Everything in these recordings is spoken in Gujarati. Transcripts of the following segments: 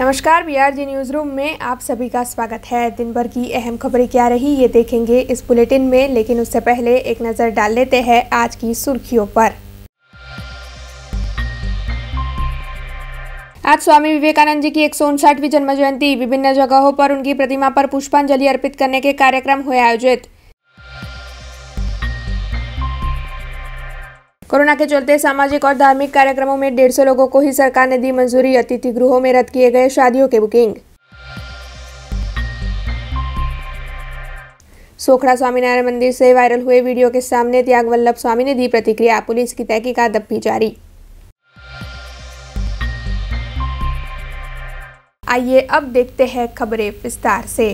नमस्कार, बीआरजी न्यूज रूम में आप सभी का स्वागत है। दिन भर की अहम खबरें क्या रही ये देखेंगे इस बुलेटिन में, लेकिन उससे पहले एक नजर डाल लेते हैं आज की सुर्खियों पर। आज स्वामी विवेकानंद जी की 159वीं जन्म जयंती। विभिन्न जगहों पर उनकी प्रतिमा पर पुष्पांजलि अर्पित करने के कार्यक्रम हुए आयोजित। कोरोना के चलते सामाजिक और धार्मिक कार्यक्रमों में 150 लोगों को ही सरकार ने दी मंजूरी। अतिथि गृहों में रद्द किए गए शादियों की बुकिंग। सोखड़ा स्वामीनारायण मंदिर से वायरल हुए वीडियो के सामने त्याग वल्लभ स्वामी ने दी प्रतिक्रिया। पुलिस की तहकीकात अब भी जारी। आइए अब देखते हैं खबरें विस्तार से।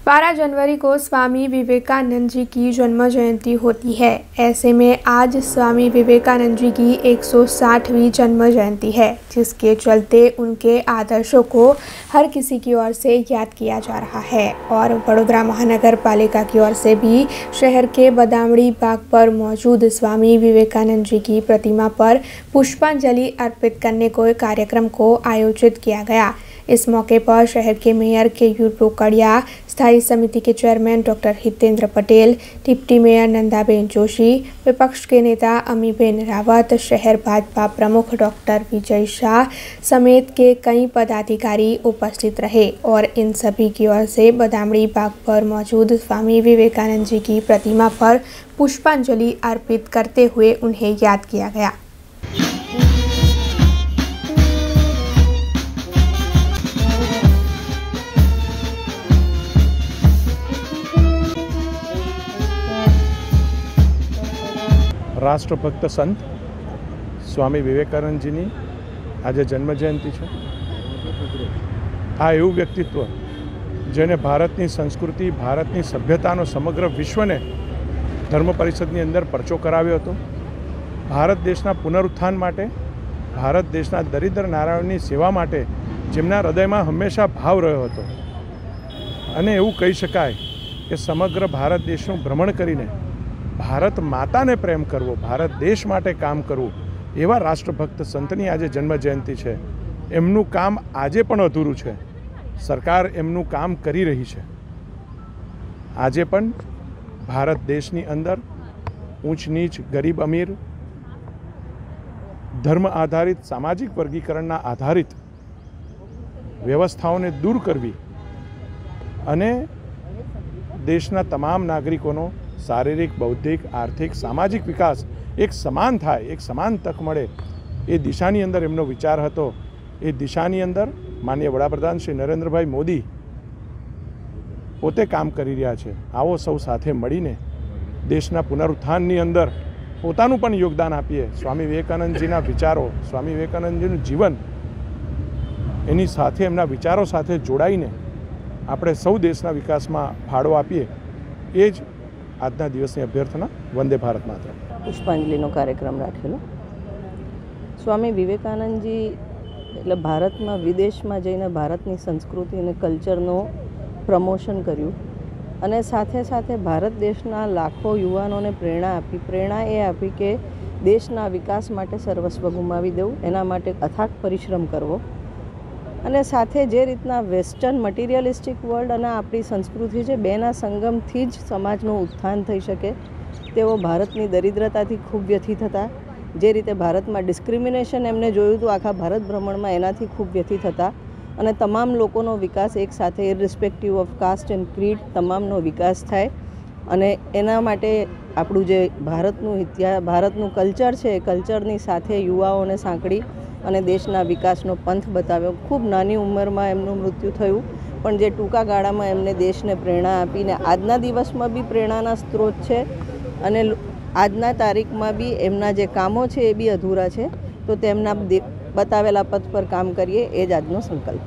12 जनवरी को स्वामी विवेकानंद जी की जन्म जयंती होती है। ऐसे में आज स्वामी विवेकानंद जी की 160वीं जन्म जयंती है, जिसके चलते उनके आदर्शों को हर किसी की ओर से याद किया जा रहा है। और वडोदरा महानगर पालिका की ओर से भी शहर के बदामड़ी बाग पर मौजूद स्वामी विवेकानंद जी की प्रतिमा पर पुष्पांजलि अर्पित करने को कार्यक्रम को आयोजित किया गया। इस मौके पर शहर के मेयर केयूर पोकड़िया, स्थायी समिति के chairman doctor Hitendra Patel, deputy mayor Nandaben Joshi, विपक्ष के नेता अमीबेन रावत, शहर भाजपा प्रमुख डॉक्टर विजय शाह समेत के कई पदाधिकारी उपस्थित रहे और इन सभी की ओर से बदामड़ी बाग पर मौजूद स्वामी विवेकानंद जी की प्रतिमा पर पुष्पांजलि अर्पित करते हुए उन्हें याद किया गया। राष्ट्रभक्त संत स्वामी विवेकानंदजीनी आज जन्मजयंती है। आ एवं व्यक्तित्व जेने भारतनी संस्कृति, भारतनी सभ्यतानो समग्र विश्वने धर्म परिषदनी अंदर परचो कराव्यो हतो। भारत देशना पुनरुत्थान माटे, भारत देशना दरिद्र नारायणनी सेवा माटे जेमना हृदयमां हमेशा भाव रह्यो हतो। अने एवं कही शकाय के समग्र भारत देशनुं भ्रमण करीने भारत माता ने प्रेम करवो, भारत देश माटे काम करवू, एवा राष्ट्रभक्त संतनी आज जन्म जयंती है। एमनु काम आजे पण अधूरू है। सरकार एमनु काम करी रही है। आजे पण भारत देशनी अंदर ऊंच नीच, गरीब अमीर, धर्म आधारित, सामाजिक वर्गीकरणना आधारित व्यवस्थाओं ने दूर करवी अने देशना तमाम नागरिकों शारीरिक, बौद्धिक, आर्थिक, सामाजिक विकास एक समान थाय, एक समान तक मळे, ए दिशानी अंदर एमनो विचार हतो। ए दिशानी अंदर माननीय वडाप्रधान श्री नरेन्द्रभाई मोदी पोते काम करी रह्या छे। आवो सौ साथे मळीने देशना पुनरुत्थाननी अंदर पोतानुं पण योगदान आपीए। स्वामी विवेकानंदजीना विचारो, स्वामी विवेकानंदजीनुं जीवन एनी साथे, एमना विचारो साथे जोडाईने आपणे सौ देशना विकासमां फाळो आपीए। ए ज આજના દિવસની અભ્યર્થના। વંદે ભારત માતરમ। પુષ્પાંજલિનો કાર્યક્રમ રાખેલો। સ્વામી વિવેકાનંદજી એટલે ભારતમાં, વિદેશમાં જઈને ભારતની સંસ્કૃતિ અને કલ્ચરનો પ્રમોશન કર્યું અને સાથે સાથે ભારત દેશના લાખો યુવાનોને પ્રેરણા આપી। પ્રેરણા એ આપી કે દેશના વિકાસ માટે સર્વસ્વ ગુમાવી દેવું, એના માટે અથાગ પરિશ્રમ કરવો અને સાથે જે રીતના વેસ્ટર્ન મટીરિયલિસ્ટિક વર્લ્ડ અને આપણી સંસ્કૃતિ છે, બેના સંગમથી જ સમાજનું ઉત્થાન થઈ શકે તેઓ ભારતની દરિદ્રતાથી ખૂબ વ્યથિત હતા। જે રીતે ભારતમાં ડિસ્ક્રિમિનેશન એમને જોયું હતું આખા ભારત ભ્રમણમાં, એનાથી ખૂબ વ્યથિત હતા અને તમામ લોકોનો વિકાસ એકસાથે irrespective of caste and creed તમામનો વિકાસ થાય અને એના માટે આપણું જે ભારતનું કલ્ચર છે, એ કલ્ચરની સાથે યુવાઓને સાંકળી અને દેશના વિકાસનો પંથ બતાવ્યો। ખૂબ નાની ઉંમરમાં એમનું મૃત્યુ થયું, પણ જે ટૂંકા ગાળામાં એમને દેશને પ્રેરણા આપીને આજના દિવસમાં બી પ્રેરણાના સ્ત્રોત છે અને આજના તારીખમાં બી એમના જે કામો છે એ બી અધૂરા છે, તો તેમના બતાવેલા પથ પર કામ કરીએ, એ જ આજનો સંકલ્પ।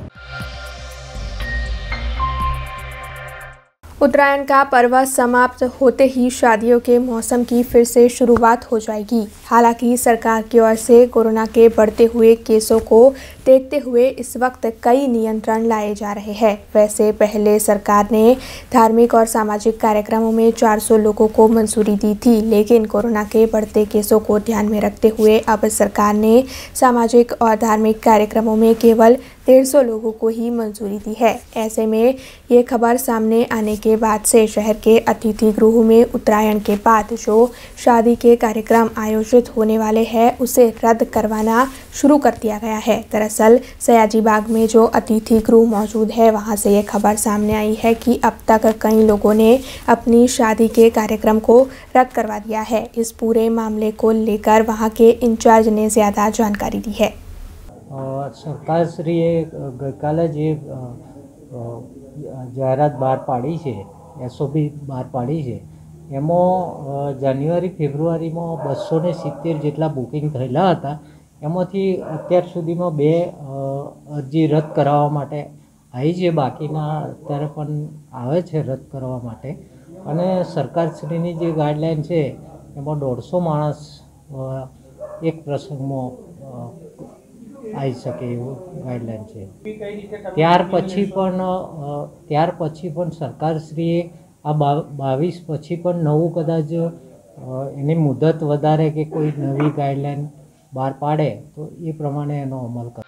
उत्तरायण का पर्व समाप्त होते ही शादियों के मौसम की फिर से शुरुआत हो जाएगी। हालांकि सरकार की ओर से कोरोना के बढ़ते हुए केसों को देखते हुए इस वक्त कई नियंत्रण लाए जा रहे हैं। वैसे पहले सरकार ने धार्मिक और सामाजिक कार्यक्रमों में 400 लोगों को मंजूरी दी थी, लेकिन कोरोना के बढ़ते केसों को ध्यान में रखते हुए अब सरकार ने सामाजिक और धार्मिक कार्यक्रमों में केवल 150 लोगों को ही मंजूरी दी है। ऐसे में ये खबर सामने आने के बाद से शहर के अतिथि गृह में उत्तरायण के बाद जो शादी के कार्यक्रम आयोजित होने वाले हैं उसे रद्द करवाना शुरू कर दिया गया है। दरअसल सयाजी बाग में जो अतिथि गृह मौजूद है वहां से ये खबर सामने आई है कि अब तक कई लोगों ने अपनी शादी के कार्यक्रम को रद्द करवा दिया है। इस पूरे मामले को लेकर वहां के इंचार्ज ने ज़्यादा जानकारी दी है। સરકારશ્રીએ ગઈકાલે જે જાહેરાત બહાર પાડી છે, SOP બહાર પાડી છે, એમાં જાન્યુઆરી ફેબ્રુઆરીમાં 270 જેટલા બુકિંગ થયેલા હતા। એમાંથી અત્યાર સુધીમાં 2 અરજી રદ કરાવવા માટે આવી છે, બાકીના અત્યારે પણ આવે છે રદ કરવા માટે। અને સરકારશ્રીની જે ગાઈડલાઈન છે એમાં 150 માણસ એક પ્રસંગમાં આવી શકે એવું ગાઈડલાઈન છે। ત્યાર પછી પણ સરકારશ્રીએ આ 22 પછી પણ નવું કદાચ એની મુદત વધારે કે કોઈ નવી ગાઈડલાઈન બહાર પાડે તો એ પ્રમાણે એનો અમલ કરે।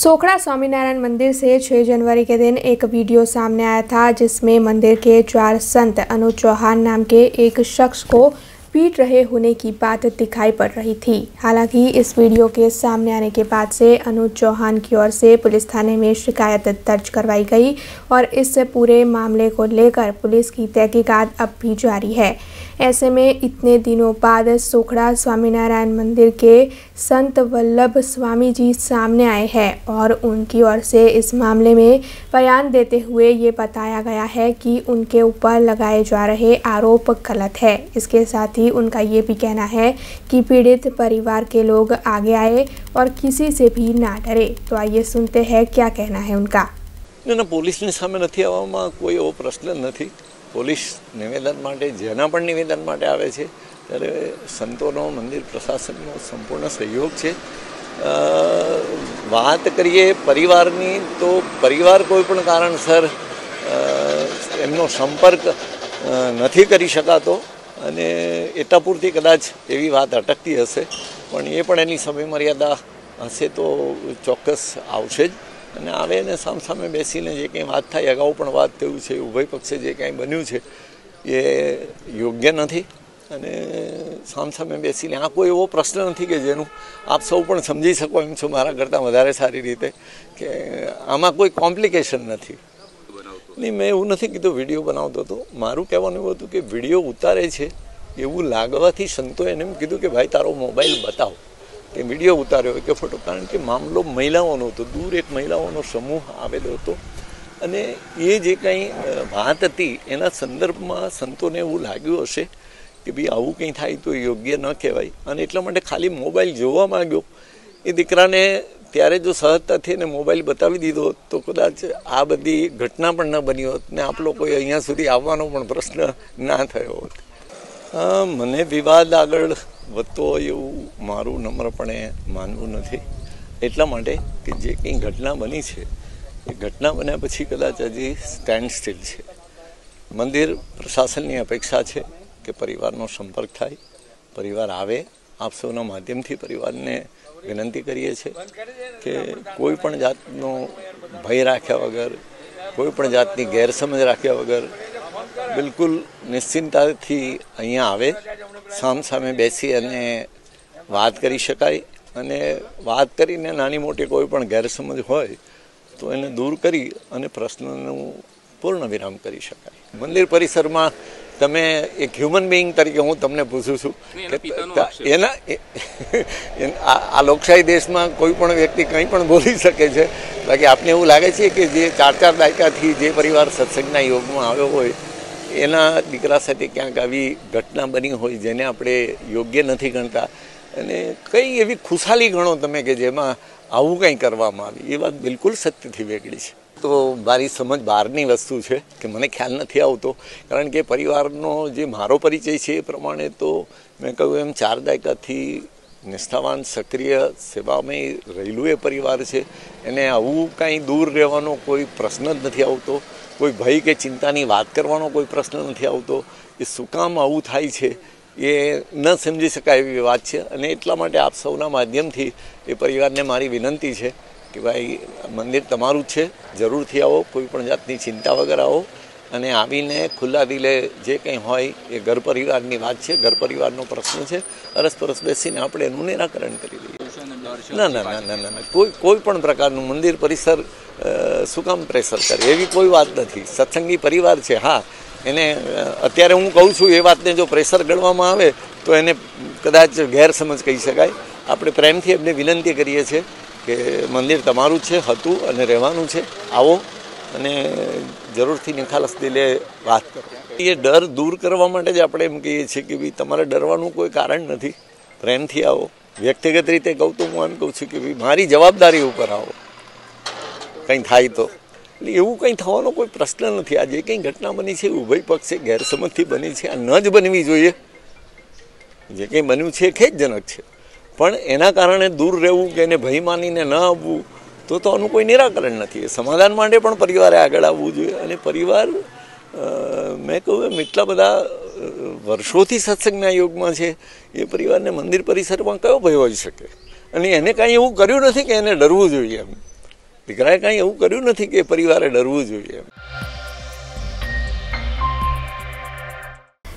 सोखड़ा स्वामीनारायण मंदिर से 6 जनवरी के दिन एक वीडियो सामने आया था, जिसमें मंदिर के 4 संत अनुज चौहान नाम के एक शख्स को पीट रहे होने की बात दिखाई पड़ रही थी। हालांकि इस वीडियो के सामने आने के बाद से अनुज चौहान की ओर से पुलिस थाने में शिकायत दर्ज करवाई गई और इस पूरे मामले को लेकर पुलिस की तहकीकात अब भी जारी है। ऐसे में इतने दिनों बाद सोखड़ा स्वामीनारायण मंदिर के संत वल्लभ स्वामी जी सामने आए हैं और उनकी ओर से इस मामले में बयान देते हुए ये बताया गया है कि उनके ऊपर लगाए जा रहे आरोप गलत है। इसके साथ ही उनका ये भी कहना है कि पीड़ित परिवार के लोग आगे आए और किसी से भी ना डरे। तो आइए सुनते हैं क्या कहना है उनका। પોલીસની સામે નથી આવવામાં કોઈ એવો પ્રશ્ન નથી। પોલીસ નિવેદન માટે જેના પણ નિવેદન માટે આવે છે ત્યારે સંતોનો મંદિર પ્રશાસનનો સંપૂર્ણ સહયોગ છે। વાત કરીએ પરિવારની તો પરિવાર કોઈ પણ કારણસર એમનો સંપર્ક નથી કરી શકાતો અને એટલા પૂરતી કદાચ એવી વાત અટકતી હશે, પણ એ પણ એની સમયમર્યાદા હશે તો ચોક્કસ આવશે જ અને આવે અને સામસામે બેસીને જે કંઈ વાત થાય, અગાઉ પણ વાત થયું છે, ઉભય પક્ષે જે કાંઈ બન્યું છે એ યોગ્ય નથી અને સામસામે બેસીને આ કોઈ એવો પ્રશ્ન નથી કે જેનું આપ સૌ પણ સમજી શકો એમ છો મારા કરતાં વધારે સારી રીતે કે આમાં કોઈ કોમ્પ્લિકેશન નથી। નહીં, મેં એવું નથી કીધું વિડીયો બનાવતો હતો। મારું કહેવાનું એવું હતું કે વિડીયો ઉતારે છે એવું લાગવાથી સંતોએ એને એમ કીધું કે ભાઈ તારો મોબાઈલ બતાવો કે વિડીયો ઉતાર્યો હોય કે ફોટો, કારણ કે મામલો મહિલાઓનો હતો, દૂર એક મહિલાઓનો સમૂહ આવેલો હતો અને એ જે કંઈ વાત હતી એના સંદર્ભમાં સંતોને એવું લાગ્યું હશે કે ભાઈ આવું કંઈ થાય તો યોગ્ય ન કહેવાય અને એટલા માટે ખાલી મોબાઈલ જોવા માંગ્યો। એ દીકરાને ત્યારે જો સહજતાથી એને મોબાઈલ બતાવી દીધો તો કદાચ આ બધી ઘટના પણ ન બની હોત ને આપ લોકોએ અહીંયા સુધી આવવાનો પણ પ્રશ્ન ના થયો હોત। મને વિવાદ આગળ વધતો હોય એવું મારું નમ્રપણે માનવું નથી, એટલા માટે કે જે કંઈ ઘટના બની છે એ ઘટના બન્યા પછી કદાચ હજી સ્ટેન્ડ સ્ટીલ છે। મંદિર પ્રશાસનની અપેક્ષા છે કે પરિવારનો સંપર્ક થાય, પરિવાર આવે। આપ સૌના માધ્યમથી પરિવારને વિનંતી કરીએ છીએ કે કોઈ પણ જાતનો ભય રાખ્યા વગર, કોઈ પણ જાતની ગેરસમજ રાખ્યા વગર બિલકુલ નિશ્ચિંતતાથી અહીંયા આવે, સામસામે બેસી અને વાત કરી શકાય અને વાત કરીને નાની મોટી કોઈ પણ ગેરસમજ હોય તો એને દૂર કરી અને પ્રશ્નનું પૂર્ણ વિરામ કરી શકાય। મંદિર પરિસરમાં તમે એક હ્યુમન બિંગ તરીકે હું તમને પૂછું છું કે એના આ લોકશાહી દેશમાં કોઈ પણ વ્યક્તિ કંઈ પણ બોલી શકે છે, બાકી આપને એવું લાગે છે કે જે 4 દાયકાથી જે પરિવાર સત્સંગના યોગમાં આવ્યો હોય એના દીકરા સાથે ક્યાંક આવી ઘટના બની હોય જેને આપણે યોગ્ય નથી ગણતા અને કઈ એવી ખુશાલી ગણો તમે કે જેમાં આવું કંઈ કરવામાં આવી, એ વાત બિલકુલ સત્યથી વેગળી છે। તો મારી સમજ બહારની વસ્તુ છે કે મને ખ્યાલ નથી આવતો, કારણ કે પરિવારનો જે મારો પરિચય છે એ પ્રમાણે તો મેં કહ્યું એમ 4 દાયકાથી નિષ્ઠાવાન સક્રિય સેવામાં રહેલું એ પરિવાર છે. એને આવું કાંઈ દૂર રહેવાનો કોઈ પ્રશ્ન જ નથી આવતો, કોઈ ભય કે ચિંતાની વાત કરવાનો કોઈ પ્રશ્ન નથી આવતો. એ શું કામ આવું થાય છે એ ન સમજી શકાય એવી વાત છે. અને એટલા માટે આપ સૌના માધ્યમથી એ પરિવારને મારી વિનંતી છે કે ભાઈ મંદિર તમારું જ છે, જરૂરથી આવો, કોઈ પણ જાતની ચિંતા વગર આવો અને આવીને ખુલ્લા દિલે જે કંઈ હોય એ ઘર પરિવારની વાત છે, ઘર પરિવારનો પ્રશ્ન છે, અરસપરસ બેસીને આપણે એનું નિરાકરણ કરી દઈએ. ના ના ના ના ના કોઈ પણ પ્રકારનું મંદિર પરિસર શું કામ પ્રેશર કરે એવી કોઈ વાત નથી. સત્સંગી પરિવાર છે. હા, એને અત્યારે હું કહું છું એ વાતને જો પ્રેશર ગણવામાં આવે તો એને કદાચ ગેરસમજ કહી શકાય. આપણે પ્રેમથી એમને વિનંતી કરીએ છીએ કે મંદિર તમારું જ છે, હતું અને રહેવાનું છે. આવો અને જરૂરથી નિખાલસ દિલે વાત કરો. એ ડર દૂર કરવા માટે જ આપણે એમ કહીએ છીએ કે ભાઈ તમારે ડરવાનું કોઈ કારણ નથી, પ્રેમથી આવો. વ્યક્તિગત રીતે કહું તો હું એમ કહું છું કે ભાઈ મારી જવાબદારી ઉપર આવો, કંઈ થાય તો. એટલે એવું કંઈ થવાનો કોઈ પ્રશ્ન નથી. આ જે કંઈ ઘટના બની છે ઉભય પક્ષે ગેરસમજથી બની છે, આ ન જ બનવી જોઈએ. જે કંઈ બન્યું છે એ ખેદજનક છે, પણ એના કારણે દૂર રહેવું કે એને ભય માનીને ન આવવું તો આનું કોઈ નિરાકરણ નથી. એ સમાધાન માટે પણ પરિવારે આગળ આવવું જોઈએ. અને પરિવાર મેં કહ્યું એમ એટલા બધા વર્ષોથી સત્સંગના યોગમાં છે, એ પરિવારને મંદિર પરિસરમાં કયો ભય હોઈ શકે? અને એને કાંઈ એવું કર્યું નથી કે એને ડરવું જોઈએ. એમ દીકરાએ કાંઈ એવું કર્યું નથી કે પરિવારે ડરવું જોઈએ. એમ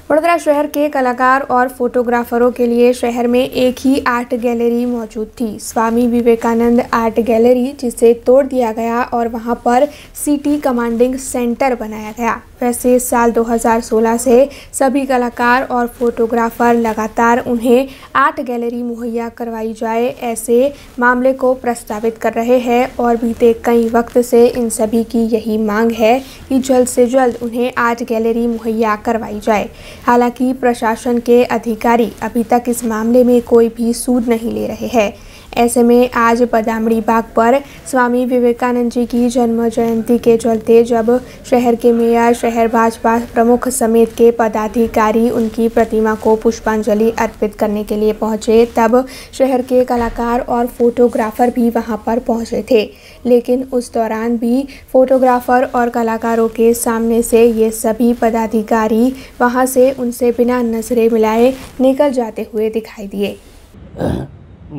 वडोदरा शहर के कलाकार और फोटोग्राफरों के लिए शहर में एक ही आर्ट गैलरी मौजूद थी, स्वामी विवेकानंद आर्ट गैलरी, जिसे तोड़ दिया गया और वहां पर सिटी कमांडिंग सेंटर बनाया गया। वैसे साल 2016 से सभी कलाकार और फोटोग्राफर लगातार उन्हें आर्ट गैलरी मुहैया करवाई जाए ऐसे मामले को प्रस्तावित कर रहे हैं और बीते कई वक्त से इन सभी की यही मांग है कि जल्द से जल्द उन्हें आर्ट गैलरी मुहैया करवाई जाए। हालांकि प्रशासन के अधिकारी अभी तक इस मामले में कोई भी सूद नहीं ले रहे हैं। ऐसे में आज बदामड़ी बाग पर स्वामी विवेकानंद जी की जन्म जयंती के चलते जब शहर के मेयर, शहर भाजपा प्रमुख समेत के पदाधिकारी उनकी प्रतिमा को पुष्पांजलि अर्पित करने के लिए पहुंचे, तब शहर के कलाकार और फोटोग्राफर भी वहां पर पहुंचे थे। लेकिन उस दौरान भी फोटोग्राफर और कलाकारों के सामने से ये सभी पदाधिकारी वहां से उनसे बिना नजरें मिलाए निकल जाते हुए दिखाई दिए।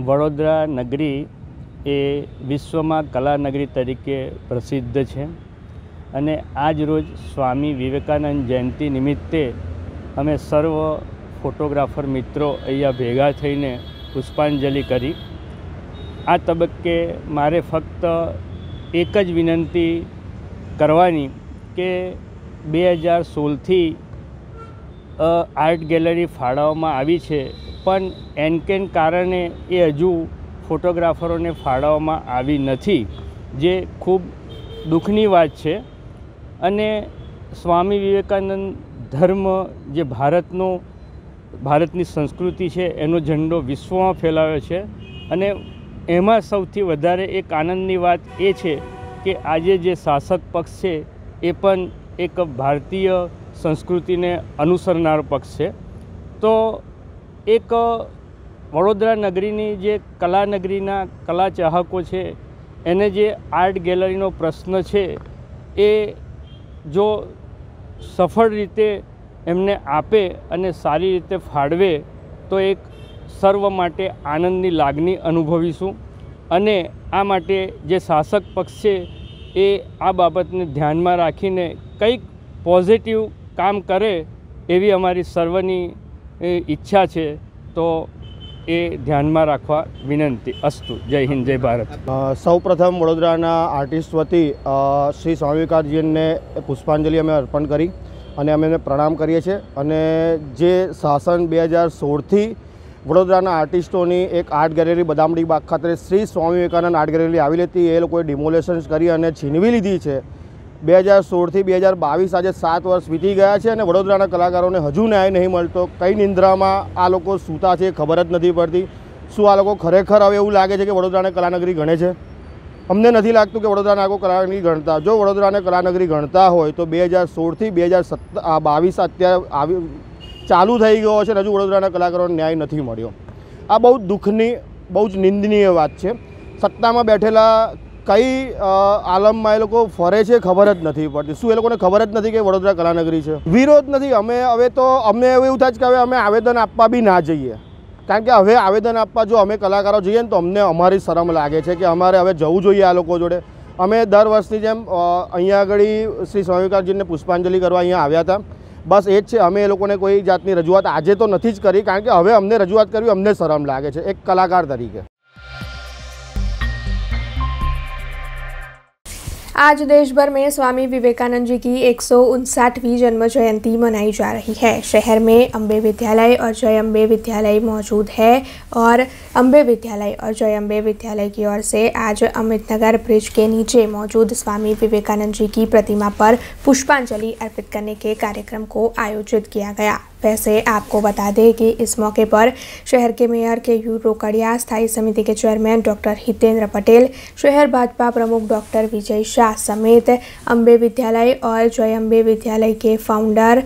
વડોદરા નગરી એ વિશ્વમાં કલા નગરી તરીકે પ્રસિદ્ધ છે અને આજ રોજ સ્વામી વિવેકાનંદ જયંતિ નિમિત્તે અમે સર્વ ફોટોગ્રાફર મિત્રો અહીંયા ભેગા થઈને પુષ્પાંજલિ કરી। આ તબક્કે મારે ફક્ત એક જ વિનંતી કરવાની કે 2016થી આર્ટ ગેલેરી ફાળવવામાં આવી છે, પણ એનકેન કારણે એ હજુ ફોટોગ્રાફરોને ફાળવવામાં આવી નથી, જે ખૂબ દુઃખની વાત છે। અને સ્વામી વિવેકાનંદ ધર્મ જે ભારતની સંસ્કૃતિ છે એનો ઝંડો વિશ્વમાં ફેલાવ્યો છે। અને એમાં સૌથી વધારે એક આનંદની વાત એ છે કે આજે જે શાસક પક્ષ છે એ પણ એક ભારતીય સંસ્કૃતિને અનુસરનાર પક્ષ છે। તો એક વડોદરા નગરીની જે કલા નગરીના કલા ચાહકો છે એને જે આર્ટ ગેલેરીનો પ્રશ્ન છે એ જો સફળ રીતે એમને આપે અને સારી રીતે ફાળવે તો એક સર્વ માટે આનંદની લાગણી અનુભવીશું। અને આ માટે જે શાસક પક્ષ છે એ આ બાબતને ધ્યાનમાં રાખીને કંઈક પોઝિટિવ કામ કરે એવી અમારી સર્વની ઈચ્છા છે। તો એ ધ્યાનમાં રાખવા વિનંતી। અસ્તુ। જય હિન્દ, જય ભારત। સૌપ્રથમ વડોદરાના આર્ટિસ્ટ વતી શ્રી સ્વામી વિવેકાનંદજીને પુષ્પાંજલિ અમે અર્પણ કરી અને અમે એમને પ્રણામ કરીએ છીએ। અને જે શાસન 2016થી વડોદરાના આર્ટિસ્ટોની એક આર્ટ ગેલેરી બદામડી બાગ ખાતે શ્રી સ્વામી વિવેકાનંદ આર્ટ ગેલેરી આવેલી હતી, એ લોકોએ ડિમોલેશન્સ કરી અને છીનવી લીધી છે। 2016થી 2022 આજે 7 વર્ષ વીતી ગયા છે અને વડોદરાના કલાકારોને હજુ ન્યાય નહીં મળતો। કઈ નિંદ્રામાં આ લોકો સૂતા છે ખબર જ નથી પડતી। શું આ લોકો ખરેખર હવે એવું લાગે છે કે વડોદરાને કલાનગરી ગણે છે? અમને નથી લાગતું કે વડોદરાને આખો કલાનગરી ગણતા. જો વડોદરાને કલાનગરી ગણતા હોય તો 2016થી 2022 અત્યારે ચાલુ થઈ ગયો છે, હજુ વડોદરાના કલાકારોને ન્યાય નથી મળ્યો. આ બહુ દુઃખની, બહુ જ નિંદનીય વાત છે. સત્તામાં બેઠેલા કઈ આલમમાં એ લોકો ફરે છે ખબર જ નથી પડતી. શું એ લોકોને ખબર જ નથી કે વડોદરા કલાનગરી છે? વિરોધ નથી. અમે હવે તો અમને એવું થાય છે કે હવે અમે આવેદન આપવા બી ના જઈએ, કારણ કે હવે આવેદન આપવા જો અમે કલાકારો જઈએ ને તો અમને અમારી શરમ લાગે છે કે અમારે હવે જવું જોઈએ આ લોકો જોડે. અમે દર વર્ષની જેમ અહીંયા આગળ શ્રી સ્વામી વિવેકાનંદજીને પુષ્પાંજલિ કરવા અહીંયા આવ્યા હતા. બસ એ જ છે. અમે એ લોકોને કોઈ જાતની રજૂઆત આજે તો નથી જ કરી, કારણ કે હવે अमने रजूआत करवी अमने शरम लागे छे एक कलाकार तरीके। आज देश भर में स्वामी विवेकानंद जी की 159वीं जन्म जयंती मनाई जा रही है। शहर में अम्बे विद्यालय और जय अम्बे विद्यालय मौजूद है और अम्बे विद्यालय और जय अम्बे विद्यालय की ओर से आज अमितनगर ब्रिज के नीचे मौजूद स्वामी विवेकानंद जी की प्रतिमा पर पुष्पांजलि अर्पित करने के कार्यक्रम को आयोजित किया गया। वैसे आपको बता दें कि इस मौके पर शहर के मेयर के.यू. रोकड़िया, स्थायी समिति के चेयरमैन डॉक्टर हितेंद्र पटेल, शहर भाजपा प्रमुख डॉक्टर विजय शाह समेत अम्बे विद्यालय और जय अम्बे विद्यालय के फाउंडर,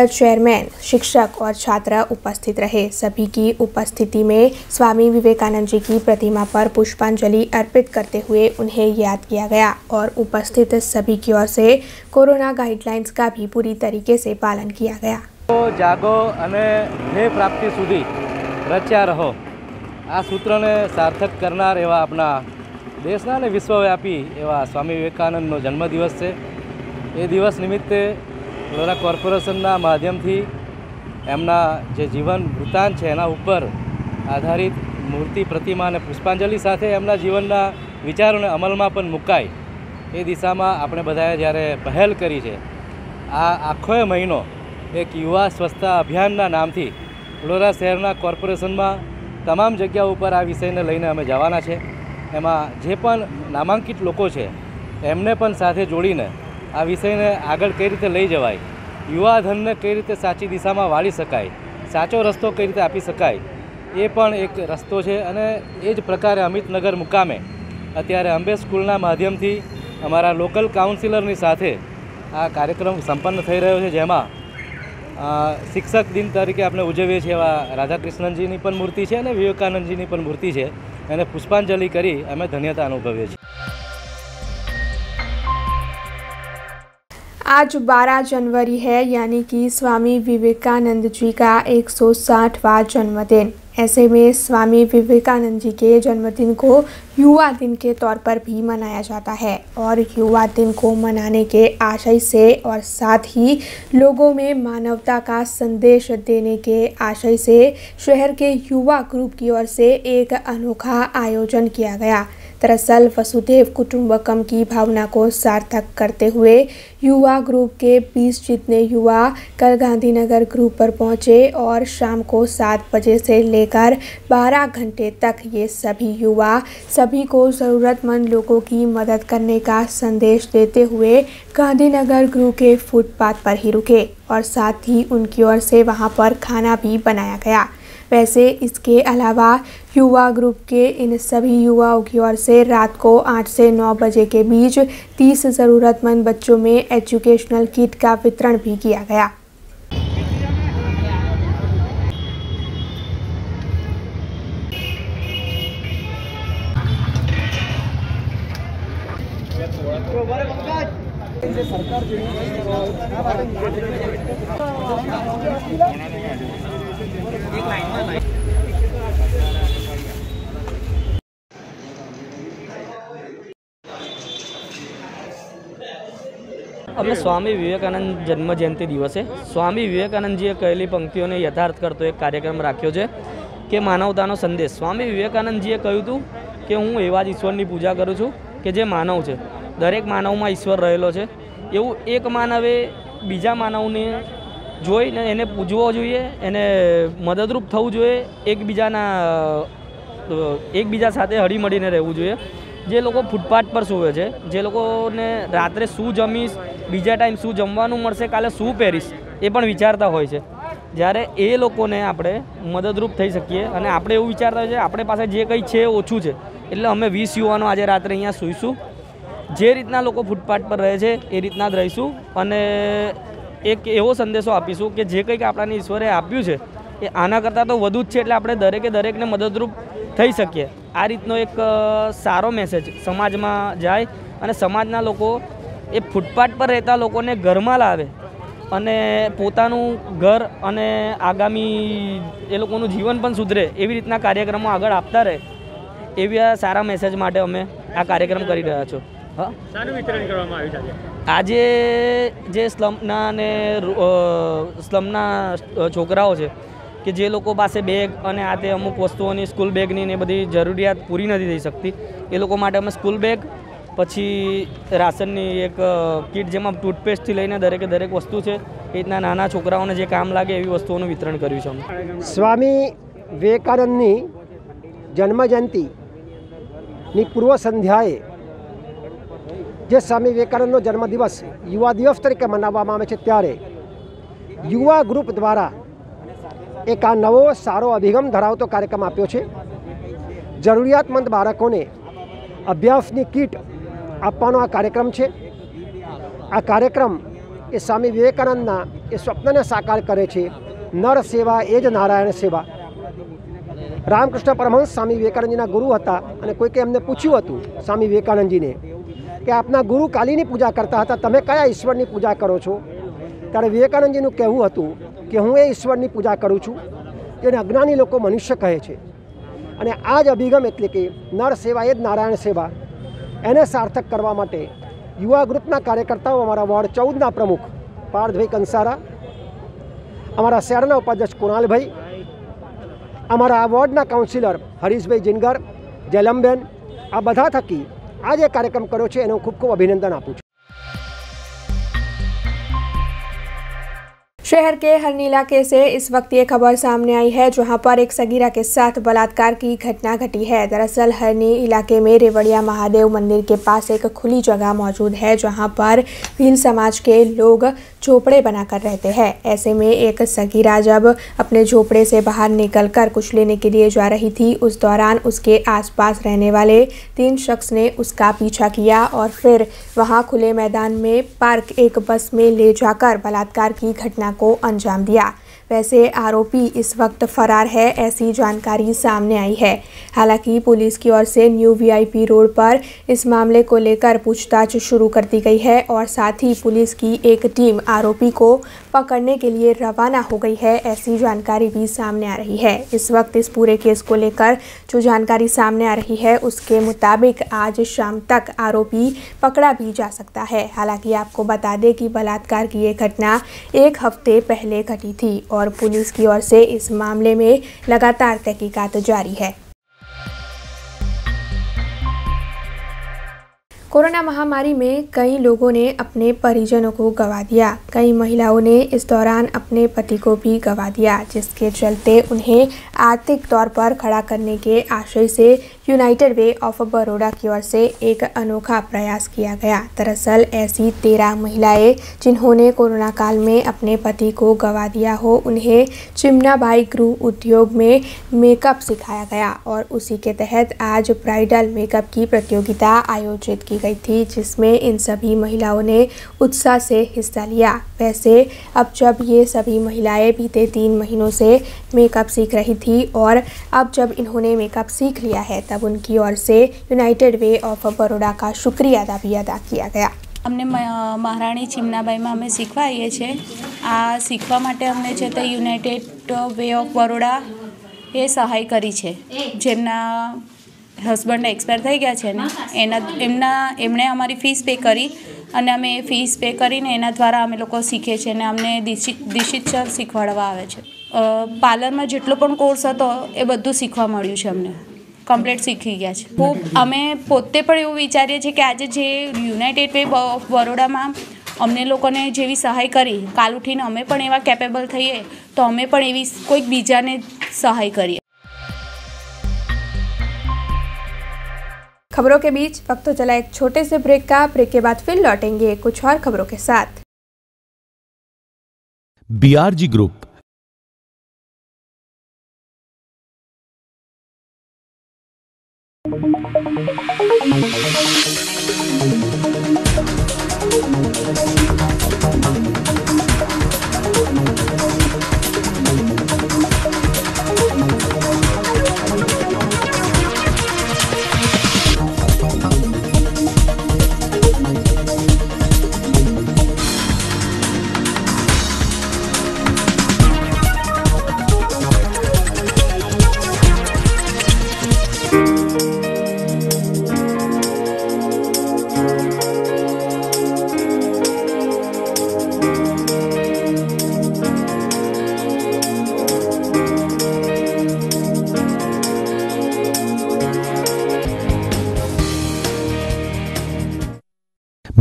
चेयरमैन, शिक्षक और छात्र उपस्थित रहे। सभी की उपस्थिति में स्वामी विवेकानंद जी की प्रतिमा पर पुष्पांजलि अर्पित करते हुए उन्हें याद किया गया और उपस्थित सभी की ओर से कोरोना गाइडलाइंस का भी पूरी तरीके से पालन किया गया। जागो अने ध्येय प्राप्ति सुधी रच्या रहो, आ सूत्र ने सार्थक करनार एवा अपना देशना ने विश्वव्यापी एवा स्वामी विवेकानंदनो जन्मदिवस है। ये दिवस निमित्ते वडोदरा कॉर्पोरेशनना माध्यमथी एमना जे जीवन वृत्तांत है एना उपर आधारित मूर्ति, प्रतिमा ने पुष्पांजलि साथे एमना जीवनना विचारोने अमलमां पण मुकाय ए दिशामां आपणे बधाए ज्यारे पहल करी छे। आ आखो महीनो एक युवा स्वच्छता अभियानना नामथी वडोदरा शहरना कॉर्पोरेशनमां तमाम जग्याओ पर आ विषयने लईने अमे जवाना छे। एमां जे पण नामांकित लोको छे एमने पण साथे जोड़ीने आ विषयने आगळ कई रीते लई जवाय, युवाधनने कई रीते साची दिशामां वाળી शकाय, साचो रस्तो कई रीते आपी शकाय, ए पण एक रस्तो छे। अने ए ज प्रकारे अमितनगर मुकामे अत्यारे अंबे स्कूलना माध्यमथी अमारा लोकल काउंसिलरनी साथे आ कार्यक्रम संपन्न थई रह्यो छे, जेमां शिक्षक दिन तरीके આપણે ઉજવીએ છીએ એવા રાધાકૃષ્ણનજીની પણ મૂર્તિ છે અને વિવેકાનંદજીની પણ મૂર્તિ છે, એને પુષ્પાંજલિ કરી અમે ધન્યતા અનુભવીએ છીએ। आज 12 जनवरी है, यानी कि स्वामी विवेकानंद जी का 160वां जन्मदिन। ऐसे में स्वामी विवेकानंद जी के जन्मदिन को युवा दिन के तौर पर भी मनाया जाता है और युवा दिन को मनाने के आशय से और साथ ही लोगों में मानवता का संदेश देने के आशय से शहर के युवा ग्रुप की ओर से एक अनोखा आयोजन किया गया। दरअसल वसुधैव कुटुंबकम की भावना को सार्थक करते हुए युवा ग्रुप के 20 जितने युवा कल गांधीनगर ग्रुप पर पहुंचे और शाम को 7 बजे से लेकर 12 घंटे तक ये सभी युवा सभी को ज़रूरतमंद लोगों की मदद करने का संदेश देते हुए गांधीनगर ग्रुप के फुटपाथ पर ही रुके और साथ ही उनकी ओर से वहां पर खाना भी बनाया गया। वैसे इसके अलावा युवा ग्रुप के इन सभी युवाओं की ओर से रात को 8 से 9 बजे के बीच 30 ज़रूरतमंद बच्चों में एजुकेशनल किट का वितरण भी किया गया। અમે સ્વામી વિવેકાનંદ જન્મ જયંતિ દિવસે સ્વામી વિવેકાનંદજીએ કહેલી પંક્તિઓને યથાર્થ કરતો એક કાર્યક્રમ રાખ્યો છે કે માનવતાનો સંદેશ। સ્વામી વિવેકાનંદજીએ કહ્યું હતું કે હું એવા જ ઈશ્વરની પૂજા કરું છું કે જે માનવ છે, દરેક માનવમાં ઈશ્વર રહેલો છે। એવું એક માનવે બીજા માનવને જોઈને એને પૂજવો જોઈએ, એને મદદરૂપ થવું જોઈએ, એકબીજા સાથે હળીમળીને રહેવું જોઈએ। જે લોકો ફૂટપાથ પર સૂવે છે, જે લોકોને રાત્રે શું જમીશ, બીજા ટાઈમ શું જમવાનું મળશે, કાલે શું પહેરીશ એ પણ વિચારતા હોય છે, જ્યારે એ લોકોને આપણે મદદરૂપ થઈ શકીએ અને આપણે એવું વિચારતા હોય છે આપણે પાસે જે કંઈ છે એ ઓછું છે એટલે અમે 20 યુવાનો આજે રાત્રે અહીંયા સૂઈશું। જે રીતના લોકો ફૂટપાથ પર રહે છે એ રીતના જ રહીશું અને એક એવો સંદેશો આપીશું કે જે કંઈક આપણાને ઈશ્વરે આપ્યું છે એ આના કરતાં તો વધુ જ છે એટલે આપણે દરેકને મદદરૂપ થઈ શકીએ। આ રીતનો એક સારો મેસેજ સમાજમાં જાય અને સમાજના લોકો એ ફૂટપાથ પર રહેતા લોકોને ઘરમાં લાવે અને પોતાનું ઘર અને આગામી એ લોકોનું જીવન પણ સુધરે એવી રીતના કાર્યક્રમો આગળ આપતા રહે એવી આ સારા મેસેજ માટે અમે આ કાર્યક્રમ કરી રહ્યા છો। હા, શાનું વિતરણ કરવામાં આવ્યું છે આજે? જે સ્લમના અને સ્લમના છોકરાઓ છે કે જે લોકો પાસે બેગ અને આ તે અમુક વસ્તુઓની સ્કૂલ બેગની ને બધી જરૂરિયાત પૂરી નથી થઈ શકતી એ લોકો માટે અમે સ્કૂલ બેગ પછી રાશનની એક કીટ જેમાં ટૂથપેસ્ટથી લઈને દરેક વસ્તુ છે એ રીતના નાના છોકરાઓને જે કામ લાગે એવી વસ્તુઓનું વિતરણ કર્યું છે અમે। સ્વામી વિવેકાનંદની જન્મજયંતિની પૂર્વ સંધ્યાએ જે સ્વામી વિવેકાનંદનો જન્મદિવસ યુવા દિવસ તરીકે મનાવવામાં આવે છે ત્યારે યુવા ગ્રુપ દ્વારા એક આ નવો સારો અભિગમ ધરાવતો કાર્યક્રમ આપ્યો છે। જરૂરિયાતમંદ બાળકોને અભ્યાસની કીટ આપવાનો આ કાર્યક્રમ છે। આ કાર્યક્રમ એ સ્વામી વિવેકાનંદના એ સ્વપ્નને સાકાર કરે છે, નર સેવા એ જ નારાયણ સેવા। રામકૃષ્ણ પરમહંસ સ્વામી વિવેકાનંદજીના ગુરુ હતા અને કોઈકે એમને પૂછ્યું હતું સ્વામી વિવેકાનંદજીને કે આપના ગુરુ કાલીની પૂજા કરતા હતા, તમે કયા ઈશ્વરની પૂજા કરો છો? ત્યારે વિવેકાનંદજીનું કહેવું હતું કે હું એ ઈશ્વરની પૂજા કરું છું જેને અજ્ઞાની લોકો મનુષ્ય કહે છે। અને આ જ અભિગમ એટલે કે નર સેવા એ જ નારાયણ સેવા એને સાર્થક કરવા માટે યુવા ગ્રુપના કાર્યકર્તાઓ અમારા વોર્ડ 14ના પ્રમુખ પાર્થભાઈ કંસારા, અમારા શહેરના ઉપાધ્યક્ષ કુણાલભાઈ, અમારા આ વોર્ડના કાઉન્સિલર હરીશભાઈ જીનગર, જયલમબેન, આ બધા થકી આ જે કાર્યક્રમ કર્યો છે એનો ખૂબ ખૂબ અભિનંદન આપું છું। शहर के हरनी इलाके से इस वक्त ये खबर सामने आई है जहां पर एक सगीरा के साथ बलात्कार की घटना घटी है। दरअसल हरनी इलाके में रेवड़िया महादेव मंदिर के पास एक खुली जगह मौजूद है जहां पर भील समाज के लोग झोपड़े बनाकर रहते हैं। ऐसे में एक सगीरा जब अपने झोपड़े से बाहर निकलकर कुछ लेने के लिए जा रही थी उस दौरान उसके आसपास रहने वाले 3 शख्स ने उसका पीछा किया और फिर वहां खुले मैदान में पार्क एक बस में ले जाकर बलात्कार की घटना को अंजाम दिया। वैसे आरोपी इस वक्त फरार है, ऐसी जानकारी सामने आई है। हालांकि पुलिस की ओर से न्यू वीआईपी रोड पर इस मामले को लेकर पूछताछ शुरू कर दी गई है और साथ ही पुलिस की एक टीम आरोपी को पकड़ने के लिए रवाना हो गई है, ऐसी जानकारी भी सामने आ रही है। इस वक्त इस पूरे केस को लेकर जो जानकारी सामने आ रही है उसके मुताबिक आज शाम तक आरोपी पकड़ा भी जा सकता है। हालांकि आपको बता दें कि बलात्कार की ये घटना 1 हफ्ते पहले घटी थी और पुलिस की ओर से इस मामले में लगातार तहकीकात जारी है। कोरोना महामारी में कई लोगों ने अपने परिजनों को गंवा दिया। कई महिलाओं ने इस दौरान अपने पति को भी गंवा दिया, जिसके चलते उन्हें आर्थिक तौर पर खड़ा करने के आशय से यूनाइटेड वे ऑफ बड़ौदा की ओर से एक अनोखा प्रयास किया गया। दरअसल ऐसी 13 महिलाएं जिन्होंने कोरोना काल में अपने पति को गंवा दिया हो उन्हें चिमनाबाई गृह उद्योग में मेकअप सिखाया गया और उसी के तहत आज ब्राइडल मेकअप की प्रतियोगिता आयोजित की गई थी, जिसमें इन सभी महिलाओं ने उत्साह से हिस्सा लिया। वैसे अब जब ये सभी महिलाएं बीते 3 महीनों से मेकअप सीख रही थी और अब जब इन्होंने मेकअप सीख लिया है तब उनकी ओर से यूनाइटेड वे ऑफ बड़ौदा का शुक्रिया भी अदा किया गया। अमने महाराणी चिमनाबाई में अमे शीखवा आવીએ છીએ। आ शीखवा माटे अमने छे ते यूनाइटेड वे ऑफ बड़ौदा ए सहाय करी छे। जेमना हस्बंड एक्सपायर थई गया छे ने एमणे अमारी फीस पे करी अने अमे फीस पे करीने एना द्वारा अमे लोको शीखे छे ने अमने दीक्षित सर शीखवाडवा आवे छे। पार्लर में जेटलो पण कोर्स हतो ए बधुं शीखवा मळ्युं छे। अमने कम्प्लीट शीखी गया है। खूब अमे पोते पण एवुं विचारीए छीए कि आज जे यूनाइटेड वे ऑफ बड़ौदा में अमने लोकोने जेवी सहाय करी काल उठीने अमे पण एवा केपेबल थईए तो अमे पण एवी कोईक बीजाने सहाय करीए। खबरों के बीच वक्त तो चला एक छोटे से ब्रेक का। ब्रेक के बाद फिर लौटेंगे कुछ और खबरों के साथ। BRG ग्रुप